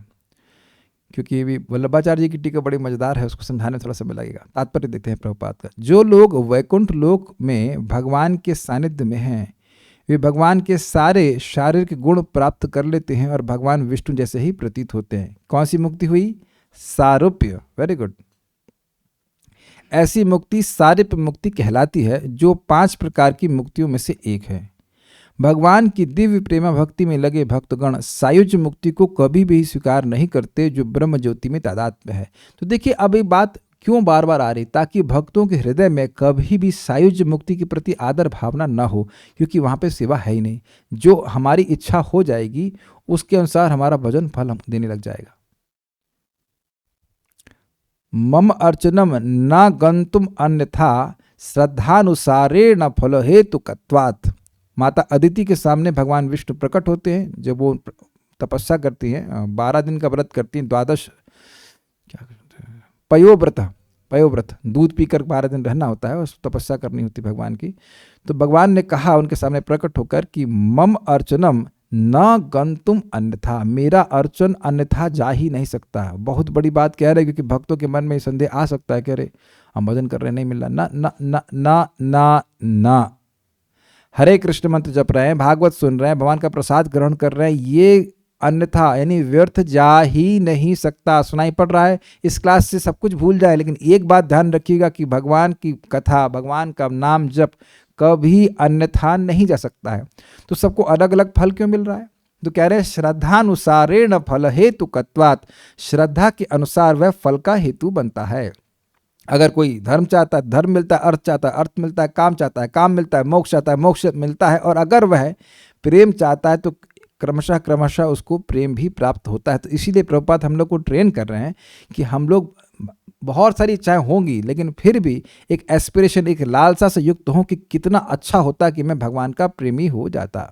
क्योंकि भी वल्लभाचार्य जी की टीका बड़ी मजेदार है, उसको समझाने थोड़ा समय लगेगा। तात्पर्य देते हैं प्रभुपाद का। जो लोग वैकुंठ लोक में भगवान के सानिध्य में हैं वे भगवान के सारे शारीरिक गुण प्राप्त कर लेते हैं और भगवान विष्णु जैसे ही प्रतीत होते हैं। कौन सी मुक्ति हुई? सारूप्य। Very good. ऐसी मुक्ति सारूप्य मुक्ति कहलाती है, जो 5 प्रकार की मुक्तियों में से एक है। भगवान की दिव्य प्रेमा भक्ति में लगे भक्तगण सायुज्य मुक्ति को कभी भी स्वीकार नहीं करते, जो ब्रह्म ज्योति में तादात्म्य है। तो देखिए अब ये बात क्यों बार बार आ रही, ताकि भक्तों के हृदय में कभी भी सायुज्य मुक्ति के प्रति आदर भावना न हो, क्योंकि वहाँ पे सेवा है ही नहीं। जो हमारी इच्छा हो जाएगी उसके अनुसार हमारा भजन फल हम देने लग जाएगा। मम अर्चनम न गंतुम अन्यथा श्रद्धानुसारेण फल हेतु कत्वात्। माता अदिति के सामने भगवान विष्णु प्रकट होते हैं जब वो तपस्या करती हैं, 12 दिन का व्रत करती हैं, 12 क्या पयोव्रत, दूध पीकर 12 दिन रहना होता है, उस तपस्या करनी होती है भगवान की। तो भगवान ने कहा उनके सामने प्रकट होकर कि मम अर्चनम न गंतुम अन्यथा, मेरा अर्चन अन्यथा जा ही नहीं सकता। बहुत बड़ी बात कह रहे हैं, क्योंकि भक्तों के मन में संदेह आ सकता है, कह रहे हम भजन कर रहे नहीं मिल रहा, ना ना ना ना ना ना, हरे कृष्ण मंत्र जप रहे हैं, भागवत सुन रहे हैं, भगवान का प्रसाद ग्रहण कर रहे हैं, ये अन्यथा यानी व्यर्थ जा ही नहीं सकता। सुनाई पड़ रहा है, इस क्लास से सब कुछ भूल जाए, लेकिन एक बात ध्यान रखिएगा कि भगवान की कथा, भगवान का नाम जप कभी अन्यथा नहीं जा सकता है। तो सबको अलग अलग फल क्यों मिल रहा है? तो कह रहे हैं श्रद्धानुसारेण फल हेतु कत्वात्, श्रद्धा के अनुसार वह फल का हेतु बनता है। अगर कोई धर्म चाहता है धर्म मिलता है, अर्थ चाहता है अर्थ मिलता है, काम चाहता है काम मिलता है, मोक्ष चाहता है मोक्ष मिलता है, और अगर वह प्रेम चाहता है तो क्रमशः उसको प्रेम भी प्राप्त होता है। तो इसीलिए प्रभुपाद हम लोग को ट्रेन कर रहे हैं कि हम लोग, बहुत सारी इच्छाएं होंगी लेकिन फिर भी एक एस्पिरेशन, एक लालसा से युक्त हो कि कितना अच्छा होता कि मैं भगवान का प्रेमी हो जाता।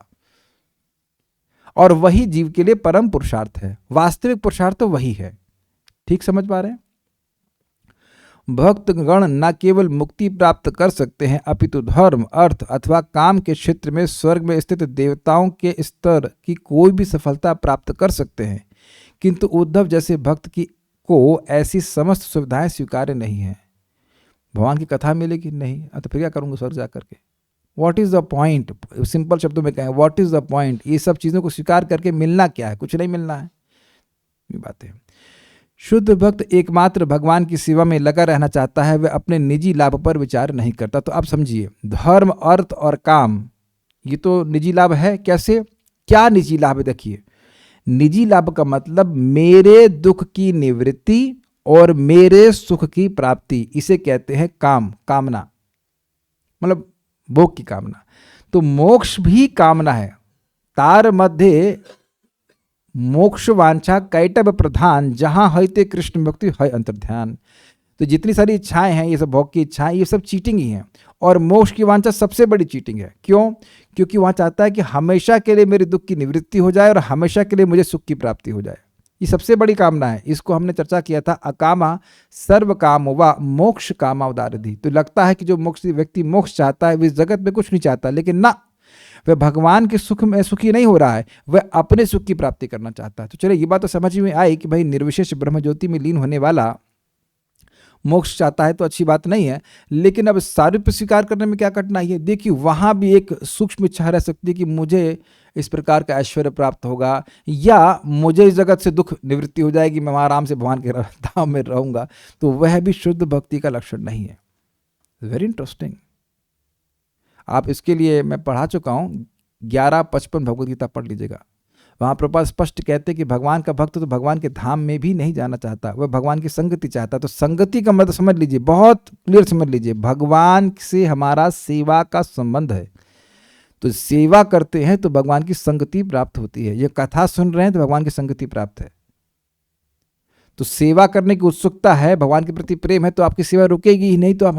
और वही जीव के लिए परम पुरुषार्थ है, वास्तविक पुरुषार्थ तो वही है। ठीक समझ पा रहे हैं? भक्तगण न केवल मुक्ति प्राप्त कर सकते हैं, अपितु धर्म, अर्थ अथवा काम के क्षेत्र में स्वर्ग में स्थित देवताओं के स्तर की कोई भी सफलता प्राप्त कर सकते हैं। किंतु उद्धव जैसे भक्त को ऐसी समस्त सुविधाएं स्वीकार्य नहीं है। भगवान की कथा मिलेगी नहीं, तो फिर क्या करूँगा स्वर्ग जा करके? What is the point? Simple शब्दों में कहें, व्हाट इज़ द पॉइंट? ये सब चीज़ों को स्वीकार करके मिलना क्या है? कुछ नहीं मिलना है। ये बात है। शुद्ध भक्त एकमात्र भगवान की सेवा में लगा रहना चाहता है, वह अपने निजी लाभ पर विचार नहीं करता। तो आप समझिए, धर्म, अर्थ और काम, ये तो निजी लाभ है। कैसे? क्या निजी लाभ है? देखिए, निजी लाभ का मतलब मेरे दुख की निवृत्ति और मेरे सुख की प्राप्ति, इसे कहते हैं काम, कामना, मतलब भोग की कामना। तो मोक्ष भी कामना है। तार मध्य मोक्ष वांछा कैटब प्रधान, जहां हईते कृष्ण भक्ति है अंतर्ध्यान। तो जितनी सारी इच्छाएं हैं, ये सब भोग की इच्छाएं, ये सब चीटिंग ही हैं। और मोक्ष की वांछा सबसे बड़ी चीटिंग है। क्यों? क्योंकि वहाँ चाहता है कि हमेशा के लिए मेरे दुख की निवृत्ति हो जाए और हमेशा के लिए मुझे सुख की प्राप्ति हो जाए। ये सबसे बड़ी कामना है। इसको हमने चर्चा किया था, अकामा सर्व काम व मोक्ष कामा उदारधि। तो लगता है कि जो मोक्ष व्यक्ति मोक्ष चाहता है, वह इस जगत में कुछ नहीं चाहता, लेकिन ना, वह भगवान के सुख में सुखी नहीं हो रहा है, वह अपने सुख की प्राप्ति करना चाहता है। तो चलिए, ये बात तो समझ में आई कि भाई निर्विशेष ब्रह्म ज्योति में लीन होने वाला मोक्ष चाहता है तो अच्छी बात नहीं है, लेकिन अब सारूप्य स्वीकार करने में क्या कठिनाई है? देखिए, वहां भी एक सूक्ष्म इच्छा रह सकती है कि मुझे इस प्रकार का ऐश्वर्य प्राप्त होगा, या मुझे इस जगत से दुख निवृत्ति हो जाएगी, मैं वहां आराम से भगवान के धाम में रहूंगा। तो वह भी शुद्ध भक्ति का लक्षण नहीं है। Very interesting. आप इसके लिए मैं पढ़ा चुका हूँ, 11:55 भगवद गीता पढ़ लीजिएगा। वहाँ प्रभुपाद स्पष्ट कहते हैं कि भगवान का भक्त तो भगवान के धाम में भी नहीं जाना चाहता, वह भगवान की संगति चाहता। तो संगति का मतलब समझ लीजिए, बहुत क्लियर समझ लीजिए, भगवान से हमारा सेवा का संबंध है। तो सेवा करते हैं तो भगवान की संगति प्राप्त होती है। ये कथा सुन रहे हैं तो भगवान की संगति प्राप्त है। तो सेवा करने की उत्सुकता है, भगवान के प्रति प्रेम है, तो आपकी सेवा रुकेगी ही नहीं। तो आप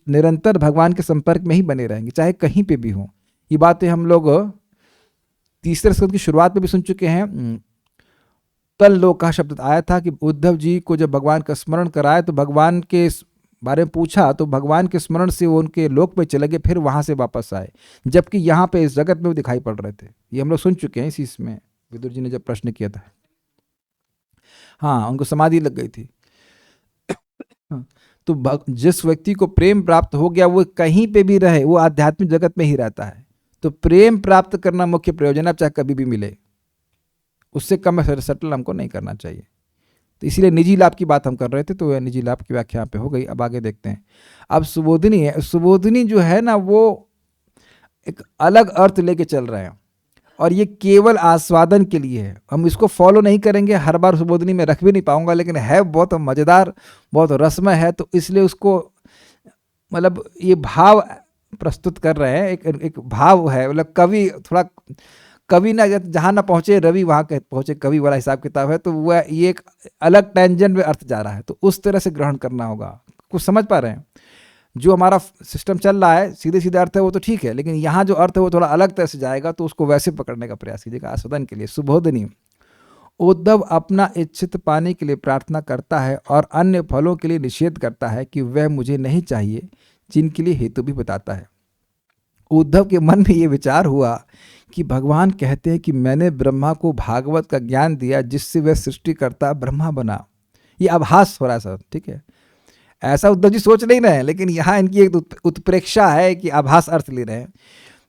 निरंतर भगवान के संपर्क में ही बने रहेंगे, चाहे कहीं पे भी हो। ये बातें हम लोग तीसरे स्कंद की शुरुआत में भी सुन चुके हैं। तल लोक का शब्द आया था कि उद्धव जी को जब भगवान का स्मरण कराया तो भगवान के बारे में पूछा, तो भगवान के स्मरण से वो उनके लोक में चले गए, फिर वहां से वापस आए, जबकि यहाँ पे इस जगत में वो दिखाई पड़ रहे थे। ये हम लोग सुन चुके हैं इसी में, विदुर जी ने जब प्रश्न किया था। हाँ, उनको समाधि लग गई थी। तो जिस व्यक्ति को प्रेम प्राप्त हो गया, वो कहीं पे भी रहे, वो आध्यात्मिक जगत में ही रहता है। तो प्रेम प्राप्त करना मुख्य प्रयोजन है, चाहे कभी भी मिले, उससे कम सटल हमको नहीं करना चाहिए। तो इसीलिए निजी लाभ की बात हम कर रहे थे, तो वह निजी लाभ की व्याख्या पे हो गई। अब आगे देखते हैं। अब सुबोधिनी है, सुबोधिनी जो है ना, वो एक अलग अर्थ लेके चल रहे हैं, और ये केवल आस्वादन के लिए है। हम इसको फॉलो नहीं करेंगे, हर बार सुबोधिनी में रख भी नहीं पाऊंगा, लेकिन है बहुत मज़ेदार, बहुत रसमय है, तो इसलिए उसको मतलब ये भाव प्रस्तुत कर रहे हैं। एक भाव है, मतलब कवि थोड़ा, कवि ना जहाँ ना पहुँचे रवि वहाँ पहुँचे कवि वाला हिसाब किताब है। तो वह ये एक अलग टेंजेंट में अर्थ जा रहा है, तो उस तरह से ग्रहण करना होगा। कुछ समझ पा रहे हैं? जो हमारा सिस्टम चल रहा है, सीधे सीधे अर्थ है वो तो ठीक है, लेकिन यहाँ जो अर्थ है वो थोड़ा अलग तरह से जाएगा, तो उसको वैसे पकड़ने का प्रयास कीजिएगा आस्वादन के लिए। सुबोधिनी, उद्धव अपना इच्छित पाने के लिए प्रार्थना करता है और अन्य फलों के लिए निषेध करता है कि वह मुझे नहीं चाहिए, जिनके लिए हेतु भी बताता है। उद्धव के मन में ये विचार हुआ कि भगवान कहते हैं कि मैंने ब्रह्मा को भागवत का ज्ञान दिया, जिससे वह सृष्टिकर्ता ब्रह्मा बना। ये आभास हो रहा है सर, ठीक है, ऐसा उद्धव जी सोच नहीं रहे हैं, लेकिन यहाँ इनकी एक उत्प्रेक्षा है कि आभास अर्थ ले रहे हैं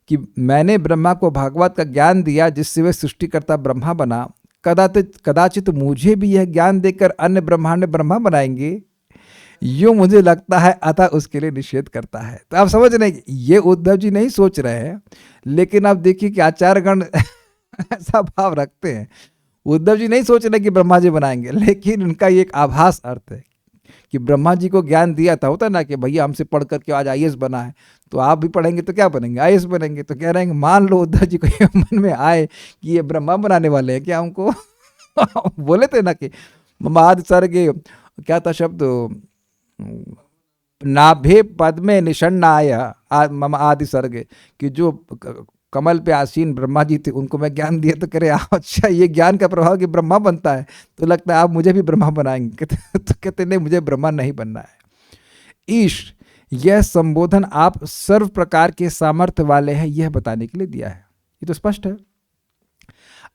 कि मैंने ब्रह्मा को भागवत का ज्ञान दिया, जिससे वह सृष्टिकर्ता ब्रह्मा बना। कदाचित मुझे भी यह ज्ञान देकर अन्य ब्रह्मांड में ब्रह्मा बनाएंगे, यूं मुझे लगता है, अतः उसके लिए निषेध करता है। तो आप समझ रहे हैं, ये उद्धव जी नहीं सोच रहे हैं, लेकिन आप देखिए कि आचार्यगण ऐसा भाव रखते हैं। उद्धव जी नहीं सोच रहे कि ब्रह्मा जी बनाएंगे, लेकिन उनका ये एक आभास अर्थ है कि ब्रह्मा जी को ज्ञान दिया था, होता ना कि भैया हमसे पढ़ करके आज IAS बना है, तो आप भी पढ़ेंगे तो क्या बनेंगे, IAS बनेंगे। तो कह रहे हैं मान लो उद्धव जी को ये मन में आए कि ये ब्रह्मा बनाने वाले हैं क्या हमको। बोले थे ना कि ममाद सर्गे, क्या था शब्द, नाभे पद में निषण्णाय मम आदि सर्गे, कि जो कमल पे आसीन ब्रह्मा जी थे उनको मैं ज्ञान दिया। तो कह रहे अच्छा, ये ज्ञान का प्रभाव कि ब्रह्मा बनता है, तो लगता है आप मुझे भी ब्रह्मा बनाएंगे। तो कहते नहीं, मुझे ब्रह्मा नहीं बनना है। ईश, यह संबोधन आप सर्व प्रकार के सामर्थ्य वाले हैं, यह बताने के लिए दिया है। ये तो स्पष्ट है।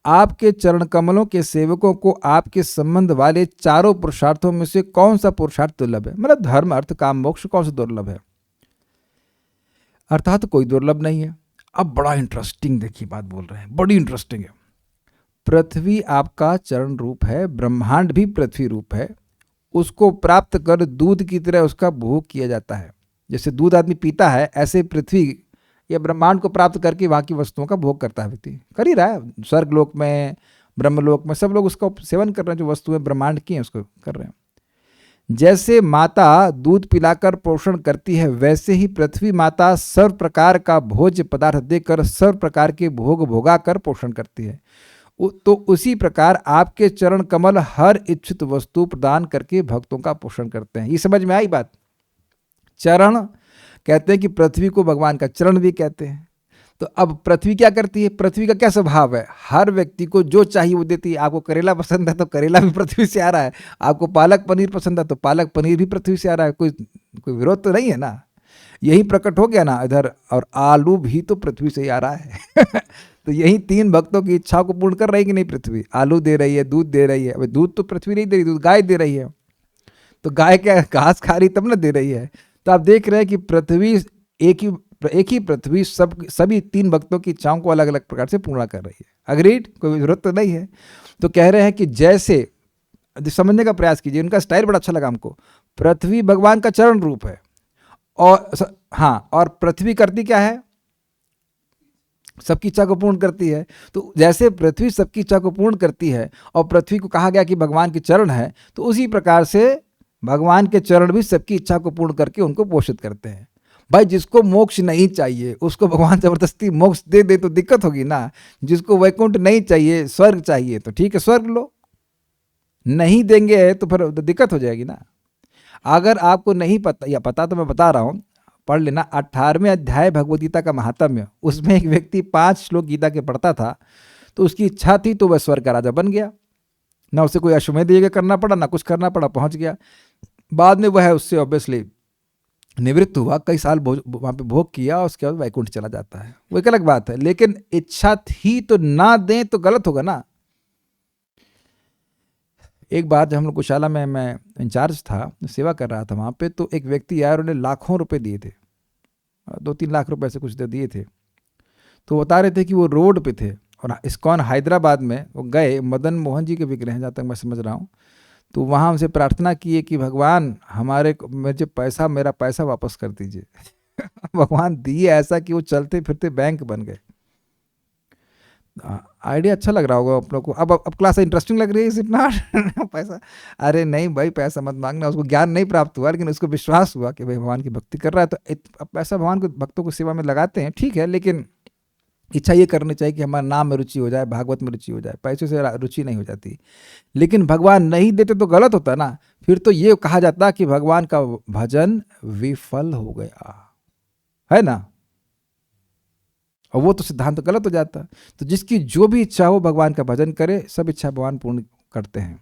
आपके चरण कमलों के सेवकों को आपके संबंध वाले चारों पुरुषार्थों में से कौन सा पुरुषार्थ दुर्लभ है? मतलब धर्म अर्थ काम मोक्ष कौन सा दुर्लभ है? अर्थात कोई दुर्लभ नहीं है। अब बड़ा इंटरेस्टिंग देखिए बात बोल रहे हैं, बड़ी इंटरेस्टिंग है। पृथ्वी आपका चरण रूप है, ब्रह्मांड भी पृथ्वी रूप है। उसको प्राप्त कर दूध की तरह उसका भोग किया जाता है। जैसे दूध आदमी पीता है, ऐसे पृथ्वी या ब्रह्मांड को प्राप्त करके वहाँ की वस्तुओं का भोग करता है व्यक्ति। कर ही रहा है, स्वर्गलोक में, ब्रह्मलोक में, सब लोग उसका सेवन कर रहे हैं। जो वस्तुएं ब्रह्मांड की हैं उसको कर रहे हैं। जैसे माता दूध पिलाकर पोषण करती है, वैसे ही पृथ्वी माता सर्व प्रकार का भोज्य पदार्थ देकर सर्व प्रकार के भोग भोगा कर पोषण करती है। तो उसी प्रकार आपके चरण कमल हर इच्छित वस्तु प्रदान करके भक्तों का पोषण करते हैं। ये समझ में आई बात? चरण कहते हैं कि पृथ्वी को भगवान का चरण भी कहते हैं। तो अब पृथ्वी क्या करती है? पृथ्वी का क्या स्वभाव है? हर व्यक्ति को जो चाहिए वो देती है। आपको करेला पसंद है तो करेला भी पृथ्वी से आ रहा है, आपको पालक पनीर पसंद है तो पालक पनीर भी पृथ्वी से आ रहा है। कोई विरोध तो नहीं है ना? यही प्रकट हो गया ना इधर। और आलू भी तो पृथ्वी से ही आ रहा है तो यही तीन भक्तों की इच्छाओं को पूर्ण कर रही है कि नहीं पृथ्वी? आलू दे रही है, दूध दे रही है। अभी दूध तो पृथ्वी नहीं दे रही, दूध गाय दे रही है। तो गाय क्या घास खा रही तब ना दे रही है। तो आप देख रहे हैं कि पृथ्वी एक ही पृथ्वी सभी तीन भक्तों की इच्छाओं को अलग अलग प्रकार से पूर्ण कर रही है। अग्रीड? कोई जरूरत तो नहीं है। तो कह रहे हैं कि जैसे, समझने का प्रयास कीजिए, उनका स्टाइल बड़ा अच्छा लगा हमको। पृथ्वी भगवान का चरण रूप है और हाँ, और पृथ्वी करती क्या है? सबकी इच्छा को पूर्ण करती है। तो जैसे पृथ्वी सबकी इच्छा को पूर्ण करती है और पृथ्वी को कहा गया कि भगवान के चरण है, तो उसी प्रकार से भगवान के चरण भी सबकी इच्छा को पूर्ण करके उनको पोषित करते हैं। भाई जिसको मोक्ष नहीं चाहिए उसको भगवान जबरदस्ती मोक्ष दे दे तो दिक्कत होगी ना। जिसको वैकुंठ नहीं चाहिए, स्वर्ग चाहिए, तो ठीक है स्वर्ग लो। नहीं देंगे तो फिर दिक्कत हो जाएगी ना। अगर आपको नहीं पता, या पता तो मैं बता रहा हूँ, पढ़ लेना। 18वें अध्याय भगवद गीता का महात्म्य, उसमें एक व्यक्ति 5 श्लोक गीता के पढ़ता था, तो उसकी इच्छा थी तो वह स्वर्ग का राजा बन गया। ना उसे कोई अश्वमेध यज्ञ करना पड़ा, ना कुछ करना पड़ा, पहुंच गया। बाद में वह उससे ऑब्वियसली निवृत्त हुआ, कई साल वहाँ पे भोग किया, और उसके बाद वैकुंठ चला जाता है। वो एक अलग बात है। लेकिन इच्छा थी तो ना दें तो गलत होगा ना। एक बार जब हम लोग गौशाला में मैं इंचार्ज था, सेवा कर रहा था वहाँ पे, तो एक व्यक्ति आया, उन्होंने लाखों रुपए दिए थे, 2-3 लाख रुपए से कुछ दिए थे। तो बता रहे थे कि वो रोड पे थे और इस्कॉन हैदराबाद में वो गए, मदन मोहन जी के विग्रह हैं जहाँ तक मैं समझ रहा हूँ। तो वहाँ हमसे प्रार्थना किए कि भगवान मेरा पैसा वापस कर दीजिए भगवान दिए ऐसा कि वो चलते फिरते बैंक बन गए। आइडिया अच्छा लग रहा होगा आप लोग को। अब क्लास इंटरेस्टिंग लग रही है इतना पैसा? अरे नहीं भाई, पैसा मत मांगना। उसको ज्ञान नहीं प्राप्त हुआ, लेकिन उसको विश्वास हुआ कि भाई भगवान की भक्ति कर रहा है, तो पैसा भगवान को भक्तों को सेवा में लगाते हैं, ठीक है। लेकिन इच्छा ये करनी चाहिए कि हमारा नाम में रुचि हो जाए, भागवत में रुचि हो जाए। पैसे से रुचि नहीं हो जाती। लेकिन भगवान नहीं देते तो गलत होता ना। फिर तो ये कहा जाता कि भगवान का भजन विफल हो गया, है ना। और वो तो सिद्धांत गलत हो जाता। तो जिसकी जो भी इच्छा हो भगवान का भजन करे, सब इच्छा भगवान पूर्ण करते हैं।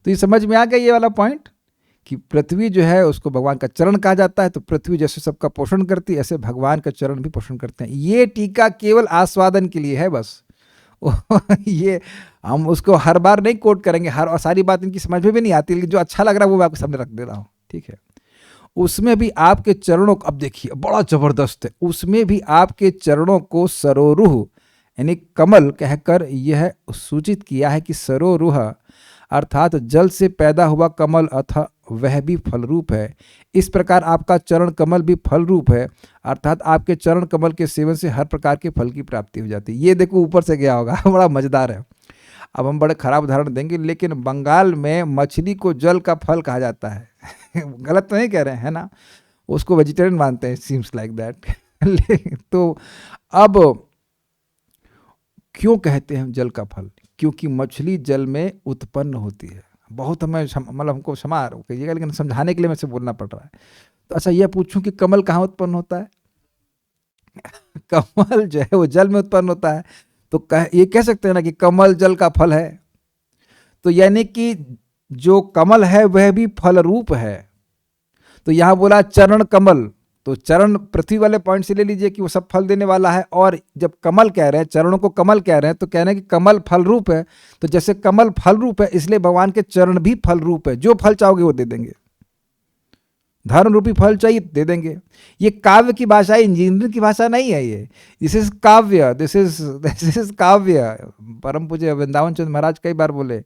तो ये समझ में आ गया ये वाला पॉइंट कि पृथ्वी जो है उसको भगवान का चरण कहा जाता है। तो पृथ्वी जैसे सबका पोषण करती है, ऐसे भगवान का चरण भी पोषण करते हैं। ये टीका केवल आस्वादन के लिए है बस ये हम उसको हर बार नहीं कोट करेंगे, और सारी बात इनकी समझ में भी नहीं आती, लेकिन जो अच्छा लग रहा है वो मैं आपके सामने रख दे रहा हूँ, ठीक है। उसमें भी आपके चरणों को, अब देखिए बड़ा जबरदस्त है, उसमें भी आपके चरणों को सरोरुह यानी कमल कहकर यह सूचित किया है कि सरोरुह अर्थात जल से पैदा हुआ कमल अथा वह भी फल रूप है। इस प्रकार आपका चरण कमल भी फल रूप है, अर्थात आपके चरण कमल के सेवन से हर प्रकार के फल की प्राप्ति हो जाती है। ये देखो ऊपर से गया होगा बड़ा मजेदार है। अब हम बड़े खराब उदाहरण देंगे, लेकिन बंगाल में मछली को जल का फल कहा जाता है गलत तो नहीं कह रहे हैं, है ना। उसको वेजिटेरियन मानते हैं, सीम्स लाइक दैट तो अब क्यों कहते हैं जल का फल? क्योंकि मछली जल में उत्पन्न होती है। बहुत हमें मतलब हमको क्षमा कहिएगा, लेकिन समझाने के लिए मुझसे बोलना पड़ रहा है। तो अच्छा यह पूछूं कि कमल कहाँ उत्पन्न होता है? कमल जो है वो जल में उत्पन्न होता है। तो ये कह सकते हैं ना कि कमल जल का फल है। तो यानी कि जो कमल है वह भी फल रूप है। तो यहां बोला चरण कमल, तो चरण पृथ्वी वाले पॉइंट से ले लीजिए कि वो सब फल देने वाला है, और जब कमल कह रहे हैं, चरणों को कमल कह रहे हैं, तो कह रहे हैं कि कमल फल रूप है। तो जैसे कमल फल रूप है, इसलिए भगवान के चरण भी फल रूप है, जो फल चाहोगे वो दे देंगे। धर्म रूपी फल चाहिए दे देंगे। ये काव्य की भाषा है, इंजीनियरिंग की भाषा नहीं है। ये दिस इज काव्य, दिस इज काव्य। परम पूज्य वृंदावन चंद्र महाराज कई बार बोले,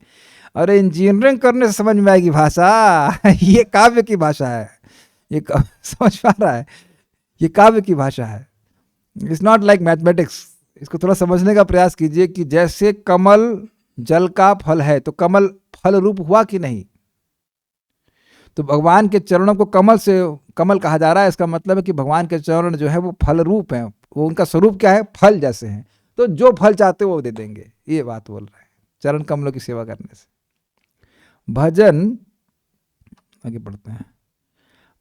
अरे इंजीनियरिंग करने से समझ में आएगी भाषा, ये काव्य की भाषा है। ये समझ पा रहा है, ये काव्य की भाषा है। It's not like mathematics. इसको थोड़ा समझने का प्रयास कीजिए कि जैसे कमल जल का फल है, तो कमल फल रूप हुआ कि नहीं? तो भगवान के चरणों को कमल से कमल कहा जा रहा है। इसका मतलब है कि भगवान के चरण जो है वो फल रूप हैं, वो उनका स्वरूप क्या है? फल जैसे हैं। तो जो फल चाहते हो वो दे देंगे, ये बात बोल रहे हैं चरण कमलों की सेवा करने से। भजन, आगे बढ़ते हैं।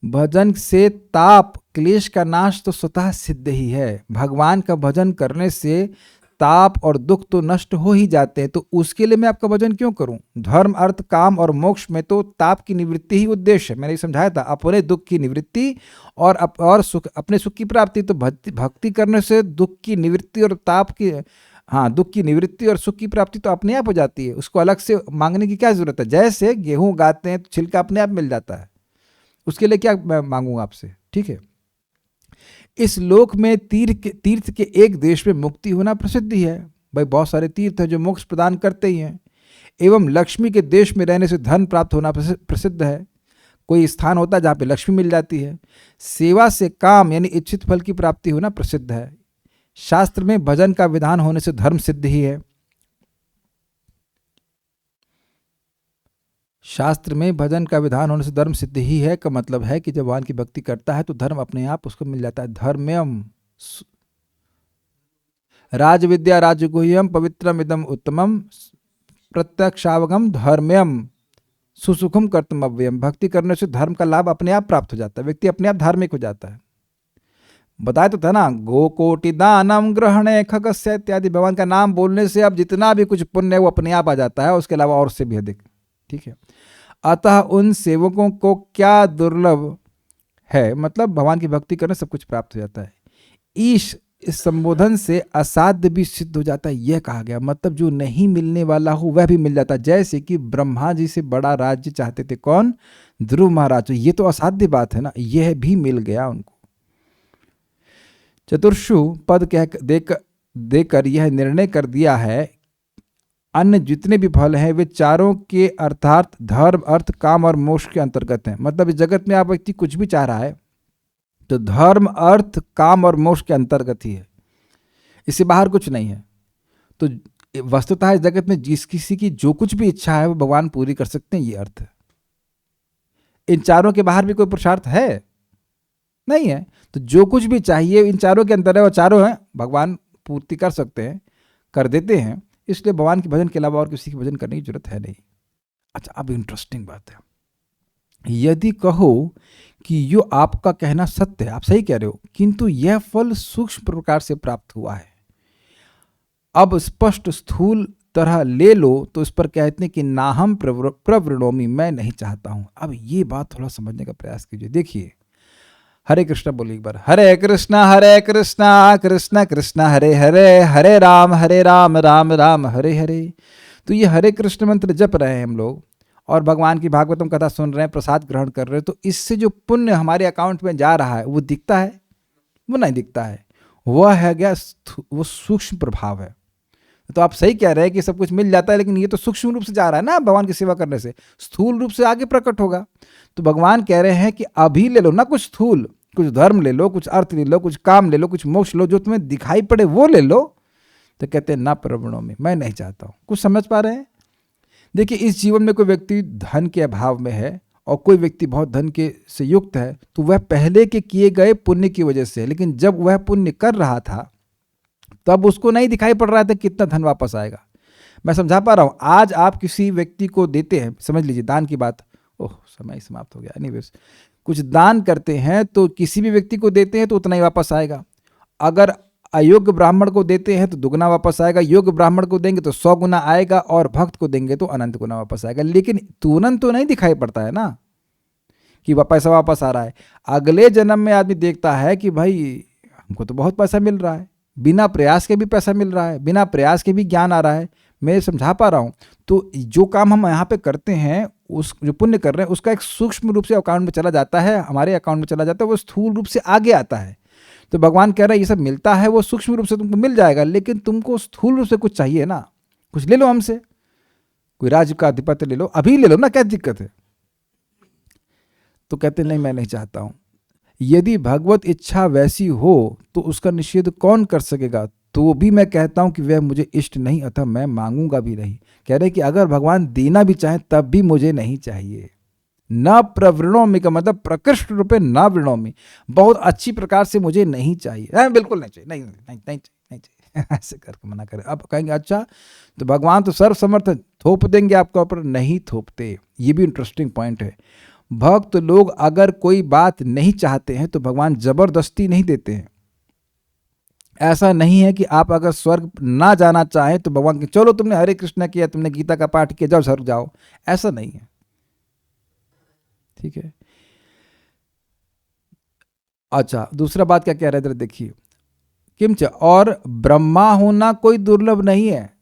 भजन से ताप क्लेश का नाश तो स्वतः सिद्ध ही है। भगवान का भजन करने से ताप और दुख तो नष्ट हो ही जाते हैं, तो उसके लिए मैं आपका भजन क्यों करूं? धर्म अर्थ काम और मोक्ष में तो ताप की निवृत्ति ही उद्देश्य है। मैंने ये समझाया था, अपने दुख की निवृत्ति और सुख, अपने सुख की प्राप्ति। तो भक्ति करने से दुख की निवृत्ति और ताप की, हाँ, दुख की निवृत्ति और सुख की प्राप्ति तो अपने आप हो जाती है। उसको अलग से मांगने की क्या जरूरत है? जैसे गेहूं उगाते हैं तो छिलका अपने आप मिल जाता है, उसके लिए क्या मैं मांगूंगा आपसे? ठीक है। इस लोक में तीर्थ के एक देश में मुक्ति होना प्रसिद्ध ही है। भाई बहुत सारे तीर्थ हैं जो मोक्ष प्रदान करते ही हैं। एवं लक्ष्मी के देश में रहने से धन प्राप्त होना प्रसिद्ध है। कोई स्थान होता है जहाँ पे लक्ष्मी मिल जाती है। सेवा से काम यानी इच्छित फल की प्राप्ति होना प्रसिद्ध है। शास्त्र में भजन का विधान होने से धर्म सिद्ध ही है। शास्त्र में भजन का विधान होने से धर्म सिद्ध ही है का मतलब है कि जब भगवान की भक्ति करता है तो धर्म अपने आप उसको मिल जाता है। धर्म्यम राजविद्या राजगुह्यम पवित्रम इदम उत्तमम प्रत्यक्षावगम धर्म्यम सुसुखम कर्तव्यम। भक्ति करने से धर्म का लाभ अपने आप प्राप्त हो जाता है, व्यक्ति अपने आप धार्मिक हो जाता है। बताया तो था ना, गोकोटि दानम ग्रहणे खगस्य इत्यादि। भगवान का नाम बोलने से अब जितना भी कुछ पुण्य है वो अपने आप आ जाता है, उसके अलावा और से भी अधिक। ठीक है। अतः उन सेवकों को क्या दुर्लभ है, मतलब भगवान की भक्ति करने सब कुछ प्राप्त हो जाता है। ईश इस संबोधन से असाध्य भी सिद्ध हो जाता है, यह कहा गया। मतलब जो नहीं मिलने वाला हो वह भी मिल जाता है। जैसे कि ब्रह्मा जी से बड़ा राज्य चाहते थे, कौन? ध्रुव महाराज। ये तो असाध्य बात है ना, यह भी मिल गया उनको। चतुर्षु पद कह देकर यह निर्णय कर दिया है, अन्य जितने भी फल हैं वे चारों के अर्थात धर्म अर्थ काम और मोक्ष के अंतर्गत हैं। मतलब इस जगत में आप व्यक्ति कुछ भी चाह रहा है तो धर्म अर्थ काम और मोक्ष के अंतर्गत ही है, इससे बाहर कुछ नहीं है। तो वस्तुतः इस जगत में जिस किसी की जो कुछ भी इच्छा है वो भगवान पूरी कर सकते हैं, ये अर्थ है। इन चारों के बाहर भी कोई पुरुषार्थ है नहीं है। तो जो कुछ भी चाहिए इन चारों के अंदर है, और चारों हैं भगवान पूर्ति कर सकते हैं, कर देते हैं। इसलिए भगवान के भजन के अलावा और किसी के भजन करने की जरूरत है नहीं। अच्छा, अब इंटरेस्टिंग बात है, यदि कहो कि यो आपका कहना सत्य है, आप सही कह रहे हो, किंतु यह फल सूक्ष्म प्रकार से प्राप्त हुआ है, अब स्पष्ट स्थूल तरह ले लो, तो इस पर कहते हैं कि नाहम प्रवृणोमि, मैं नहीं चाहता हूं। अब ये बात थोड़ा समझने का प्रयास कीजिए। देखिए, हरे कृष्णा बोलिए एक बार, हरे कृष्णा कृष्णा कृष्णा हरे हरे, हरे राम राम राम हरे हरे। तो ये हरे कृष्ण मंत्र जप रहे हैं हम लोग, और भगवान की भागवतम कथा सुन रहे हैं, प्रसाद ग्रहण कर रहे हैं। तो इससे जो पुण्य हमारे अकाउंट में जा रहा है वो दिखता है? वो नहीं दिखता है, वह है क्या? वो सूक्ष्म प्रभाव है। तो आप सही कह रहे हैं कि सब कुछ मिल जाता है, लेकिन ये तो सूक्ष्म रूप से जा रहा है ना भगवान की सेवा करने से, स्थूल रूप से आगे प्रकट होगा। तो भगवान कह रहे हैं कि अभी ले लो ना कुछ स्थूल, कुछ धर्म ले लो, कुछ अर्थ ले लो, कुछ काम ले लो, कुछ मोक्ष लो, जो तुम्हें दिखाई पड़े वो ले लो। तो कहते हैं ना प्रवणों में, मैं नहीं चाहता हूं। कुछ समझ पा रहे हैं? देखिए, इस जीवन में कोई व्यक्ति धन के अभाव में है और कोई व्यक्ति बहुत धन के से युक्त है, तो वह पहले के किए गए पुण्य की वजह से, लेकिन जब वह पुण्य कर रहा था तब उसको नहीं दिखाई पड़ रहा था कितना धन वापस आएगा। मैं समझा पा रहा हूं? आज आप किसी व्यक्ति को देते हैं, समझ लीजिए दान की बात, ओह समय समाप्त हो गया, एनीवेज, कुछ दान करते हैं तो किसी भी व्यक्ति को देते हैं तो उतना ही वापस आएगा। अगर अयोग्य ब्राह्मण को देते हैं तो दुगना वापस आएगा, योग्य ब्राह्मण को देंगे तो 100 गुना आएगा, और भक्त को देंगे तो अनंत गुना वापस आएगा। लेकिन तुरंत तो नहीं दिखाई पड़ता है ना कि वह पैसा वापस आ रहा है। अगले जन्म में आदमी देखता है कि भाई हमको तो बहुत पैसा मिल रहा है, बिना प्रयास के भी पैसा मिल रहा है, बिना प्रयास के भी ज्ञान आ रहा है, मैं समझा पा रहा हूँ। तो जो काम हम यहाँ पे करते हैं, उस जो पुण्य कर रहे हैं, उसका एक सूक्ष्म रूप से अकाउंट में चला जाता है, हमारे अकाउंट में चला जाता है, वो स्थूल रूप से आगे आता है। तो भगवान कह रहे हैं ये सब मिलता है, वो सूक्ष्म रूप से तुमको मिल जाएगा, लेकिन तुमको स्थूल रूप से कुछ चाहिए ना, कुछ ले लो हमसे, कोई राज्य का अधिपति ले लो, अभी ले लो ना, क्या दिक्कत है। तो कहते नहीं, मैं नहीं चाहता हूं। यदि भगवत इच्छा वैसी हो तो उसका निषेध कौन कर सकेगा। तो भी मैं कहता हूं कि वह मुझे इष्ट नहीं, अतः मैं मांगूंगा भी नहीं। कह रहे कि अगर भगवान देना भी चाहे तब भी मुझे नहीं चाहिए। न प्रवृणोमि का मतलब प्रकृष्ट रूपे न वृणोमि, बहुत अच्छी प्रकार से मुझे नहीं चाहिए, बिल्कुल नहीं चाहिए, नहीं नहीं नहीं नहीं चाहिए, नहीं चाहिए ऐसे करके मना करें। अब कहेंगे अच्छा तो भगवान तो सर्वसमर्थ है, थोप देंगे आपके ऊपर, नहीं थोपते। ये भी इंटरेस्टिंग पॉइंट है। भक्त लोग अगर कोई बात नहीं चाहते हैं तो भगवान जबरदस्ती नहीं देते हैं। ऐसा नहीं है कि आप अगर स्वर्ग ना जाना चाहें तो भगवान के चलो तुमने हरे कृष्णा किया, तुमने गीता का पाठ किया, जाओ स्वर्ग जाओ, ऐसा नहीं है। ठीक है। अच्छा, दूसरा बात क्या कह रहे थे देखिए, किंच और ब्रह्मा होना कोई दुर्लभ नहीं है।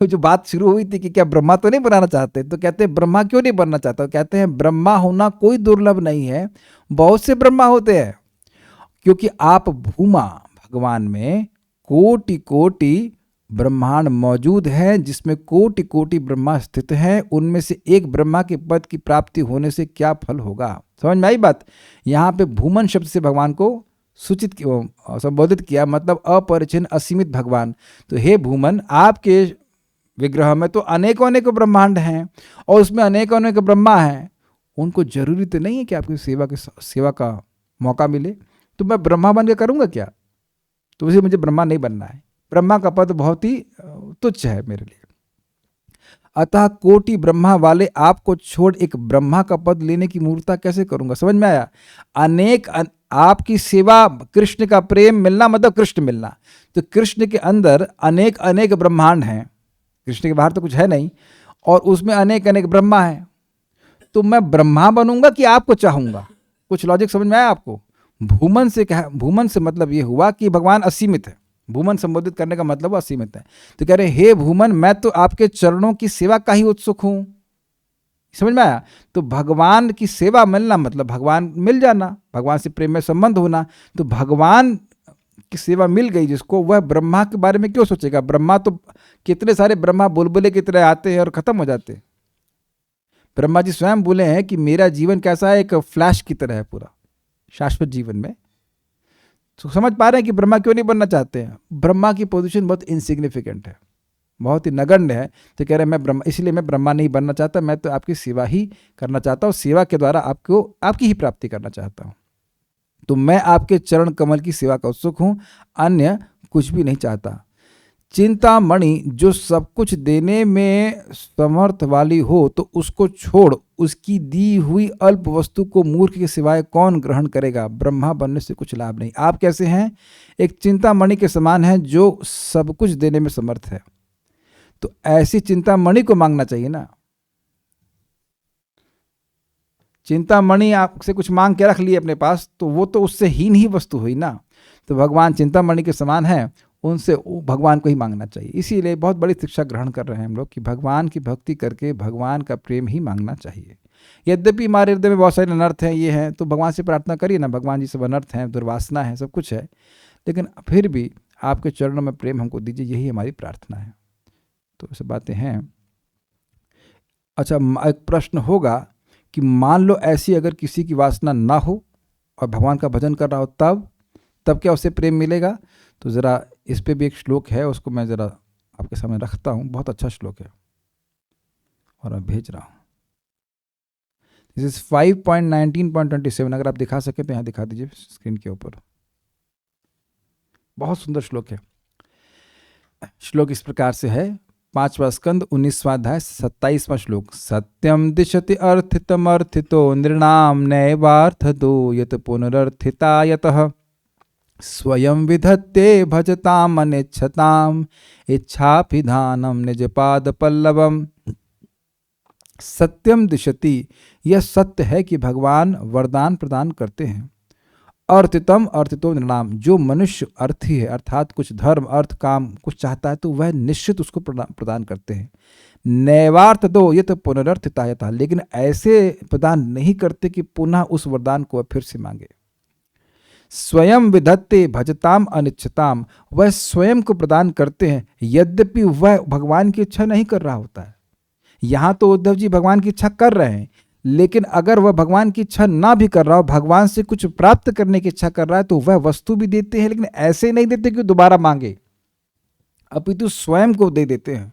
जो बात शुरू हुई थी कि क्या ब्रह्मा तो नहीं बनाना चाहते, तो कहते हैं ब्रह्मा क्यों नहीं बनना चाहता, कहते हैं ब्रह्मा होना कोई दुर्लभ नहीं है, बहुत से ब्रह्मा होते हैं। क्योंकि आप भूमा भगवान में कोटि कोटि ब्रह्मांड मौजूद है, जिसमें कोटि कोटि ब्रह्मा स्थित हैं, उनमें से एक ब्रह्मा के पद की प्राप्ति होने से क्या फल होगा। समझ में आई बात। यहाँ पे भूमन शब्द से भगवान को सूचित संबोधित किया, मतलब अपरिचिन्न असीमित भगवान। तो हे भूमन, आपके विग्रह में तो अनेकों अनेकों ब्रह्मांड हैं और उसमें अनेकों अनेकों ब्रह्मा हैं, उनको जरूरी तो नहीं है कि आपकी सेवा का मौका मिले। तो मैं ब्रह्मा बन के करूँगा क्या, तो उसे मुझे ब्रह्मा नहीं बनना है। ब्रह्मा का पद बहुत ही तुच्छ है मेरे लिए। अतः कोटि ब्रह्मा वाले आपको छोड़ एक ब्रह्मा का पद लेने की मूर्खता कैसे करूंगा। समझ में आया। आपकी सेवा, कृष्ण का प्रेम मिलना मतलब कृष्ण मिलना। तो कृष्ण के अंदर अनेक अनेक ब्रह्मांड हैं, कृष्ण के बाहर तो कुछ है नहीं, और उसमें अनेक अनेक ब्रह्मा हैं। तो मैं ब्रह्मा बनूंगा कि आपको चाहूंगा। कुछ लॉजिक समझ में आया आपको। भूमन से मतलब ये हुआ कि भगवान असीमित है, भूमन संबोधित करने का मतलब असीमित है। तो कह रहे हे भूमन, मैं तो आपके चरणों की सेवा का ही उत्सुक हूं। समझ में आया। तो भगवान की सेवा मिलना मतलब भगवान मिल जाना, भगवान से प्रेम में संबंध होना। तो भगवान की सेवा मिल गई जिसको, वह ब्रह्मा के बारे में क्यों सोचेगा। ब्रह्मा तो कितने सारे ब्रह्मा बुलबुले की तरह आते हैं और खत्म हो जाते हैं। ब्रह्मा जी स्वयं बोले हैं कि मेरा जीवन कैसा है, एक फ्लैश की तरह है पूरा शाश्वत जीवन में। तो समझ पा रहे हैं कि ब्रह्मा क्यों नहीं बनना चाहते हैं। ब्रह्मा की पोजीशन बहुत इनसिग्निफिकेंट है, बहुत ही नगण्य है। तो कह रहे हैं मैं ब्रह्मा, इसलिए मैं ब्रह्मा नहीं बनना चाहता, मैं तो आपकी सेवा ही करना चाहता हूँ, सेवा के द्वारा आपकी ही प्राप्ति करना चाहता हूँ। तो मैं आपके चरण कमल की सेवा का उत्सुक हूँ, अन्य कुछ भी नहीं चाहता। चिंतामणि जो सब कुछ देने में समर्थ वाली हो, तो उसको छोड़ उसकी दी हुई अल्प वस्तु को मूर्ख के सिवाय कौन ग्रहण करेगा। ब्रह्मा बनने से कुछ लाभ नहीं। आप कैसे हैं, एक चिंतामणि के समान हैं जो सब कुछ देने में समर्थ है। तो ऐसी चिंतामणि को मांगना चाहिए ना। चिंतामणि आपसे कुछ मांग के रख लिए अपने पास, तो वो तो उससे हीन ही वस्तु हुई ना। तो भगवान चिंतामणि के समान है, उनसे भगवान को ही मांगना चाहिए। इसीलिए बहुत बड़ी शिक्षा ग्रहण कर रहे हैं हम लोग कि भगवान की भक्ति करके भगवान का प्रेम ही मांगना चाहिए। यद्यपि हमारे हृदय में बहुत सारे अनर्थ हैं, ये हैं, तो भगवान से प्रार्थना करिए ना, भगवान जी सब अनर्थ हैं, दुर्वासना है, सब कुछ है, लेकिन फिर भी आपके चरणों में प्रेम हमको दीजिए, यही हमारी प्रार्थना है। तो सब बातें हैं। अच्छा, एक प्रश्न होगा कि मान लो ऐसी अगर किसी की वासना ना हो और भगवान का भजन कर रहा हो, तब क्या उसे प्रेम मिलेगा। तो ज़रा इस पे भी एक श्लोक है, उसको मैं ज़रा आपके सामने रखता हूँ। बहुत अच्छा श्लोक है और मैं भेज रहा हूँ। This is 5.19.27। अगर आप दिखा सके तो यहाँ दिखा दीजिए स्क्रीन के ऊपर। बहुत सुंदर श्लोक है। श्लोक इस प्रकार से है, 5वां स्कंद 19वां अध्याय 27वां श्लोक। सत्यम दिशति अर्थितमर्थितो नृणाम नैवार्थदो यत पुनरर्थिता यतः स्वयं विधत्ते भजताम अनिच्छताम इच्छाभिधानम निज पाद पल्लवम। सत्यम दिशति, यह सत्य है कि भगवान वरदान प्रदान करते हैं। अर्थितम अर्थितो नृणाम, जो मनुष्य अर्थी है अर्थात कुछ धर्म अर्थ काम कुछ चाहता है तो वह निश्चित उसको प्रदान करते हैं। नैवार्थ दो ये तो पुनरर्थिता यथा, लेकिन ऐसे प्रदान नहीं करते कि पुनः उस वरदान को वह फिर से मांगे। स्वयं विधत्ते भजताम अनिच्छताम, वह स्वयं को प्रदान करते हैं यद्यपि वह भगवान की इच्छा नहीं कर रहा होता है। यहां तो उद्धव जी भगवान की इच्छा कर रहे हैं, लेकिन अगर वह भगवान की इच्छा ना भी कर रहा हो, भगवान से कुछ प्राप्त करने की इच्छा कर रहा है तो वह वस्तु भी देते हैं, लेकिन ऐसे नहीं देते कि दोबारा मांगे, अपितु स्वयं को दे देते हैं।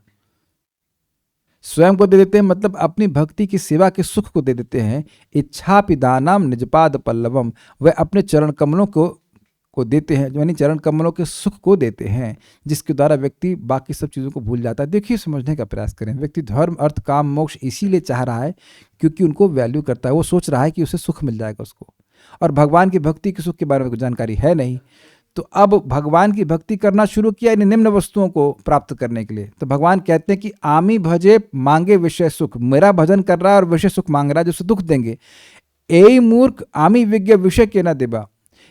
स्वयं को दे देते हैं मतलब अपनी भक्ति की सेवा के सुख को दे देते हैं। इच्छा पिदानम निजपाद पल्लवम, वह अपने चरण कमलों को देते हैं, यानी चरण कमलों के सुख को देते हैं, जिसके द्वारा व्यक्ति बाकी सब चीज़ों को भूल जाता है। देखिए, समझने का प्रयास करें। व्यक्ति धर्म अर्थ काम मोक्ष इसीलिए चाह रहा है क्योंकि उनको वैल्यू करता है, वो सोच रहा है कि उसे सुख मिल जाएगा उसको, और भगवान की भक्ति के सुख के बारे में कोई जानकारी है नहीं। तो अब भगवान की भक्ति करना शुरू किया इन निम्न वस्तुओं को प्राप्त करने के लिए, तो भगवान कहते हैं कि आमी भजे मांगे विषय सुख, मेरा भजन कर रहा है और विषय सुख मांग रहा है जो उसे दुख देंगे। ए मूर्ख आमी विज्ञ विषय के न देवा,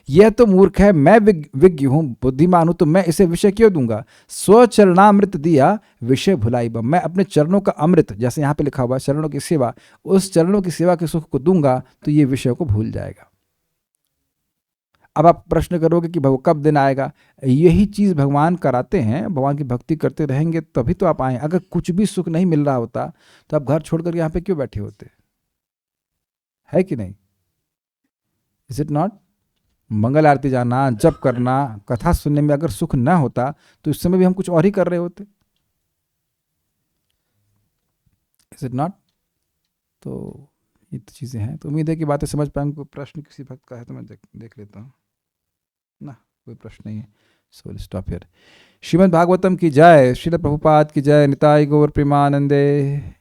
यह तो मूर्ख है, मैं विज्ञ हूँ बुद्धिमान हूँ तो मैं इसे विषय क्यों दूंगा। स्वचरणामृत दिया विषय भुलाई बम, मैं अपने चरणों का अमृत, जैसे यहाँ पे लिखा हुआ है चरणों की सेवा, उस चरणों की सेवा के सुख को दूंगा तो ये विषय को भूल जाएगा। अब आप प्रश्न करोगे कि कब दिन आएगा। यही चीज़ भगवान कराते हैं, भगवान की भक्ति करते रहेंगे तभी तो आप आए। अगर कुछ भी सुख नहीं मिल रहा होता तो आप घर छोड़कर यहाँ पे क्यों बैठे होते, है कि नहीं? Is it not? मंगल आरती जाना, जप करना, कथा सुनने में अगर सुख ना होता तो इस समय भी हम कुछ और ही कर रहे होते। Is it not? तो ये तो चीज़ें हैं। तो उम्मीद है कि बातें समझ पाएंगे। कोई प्रश्न किसी भक्त का है तो मैं देख लेता हूँ ना। कोई प्रश्न नहीं है, so will stop here. Shrimad Bhagavatam की जय, श्रील प्रभुपाद की जय, निताई गौर प्रेमानंदे।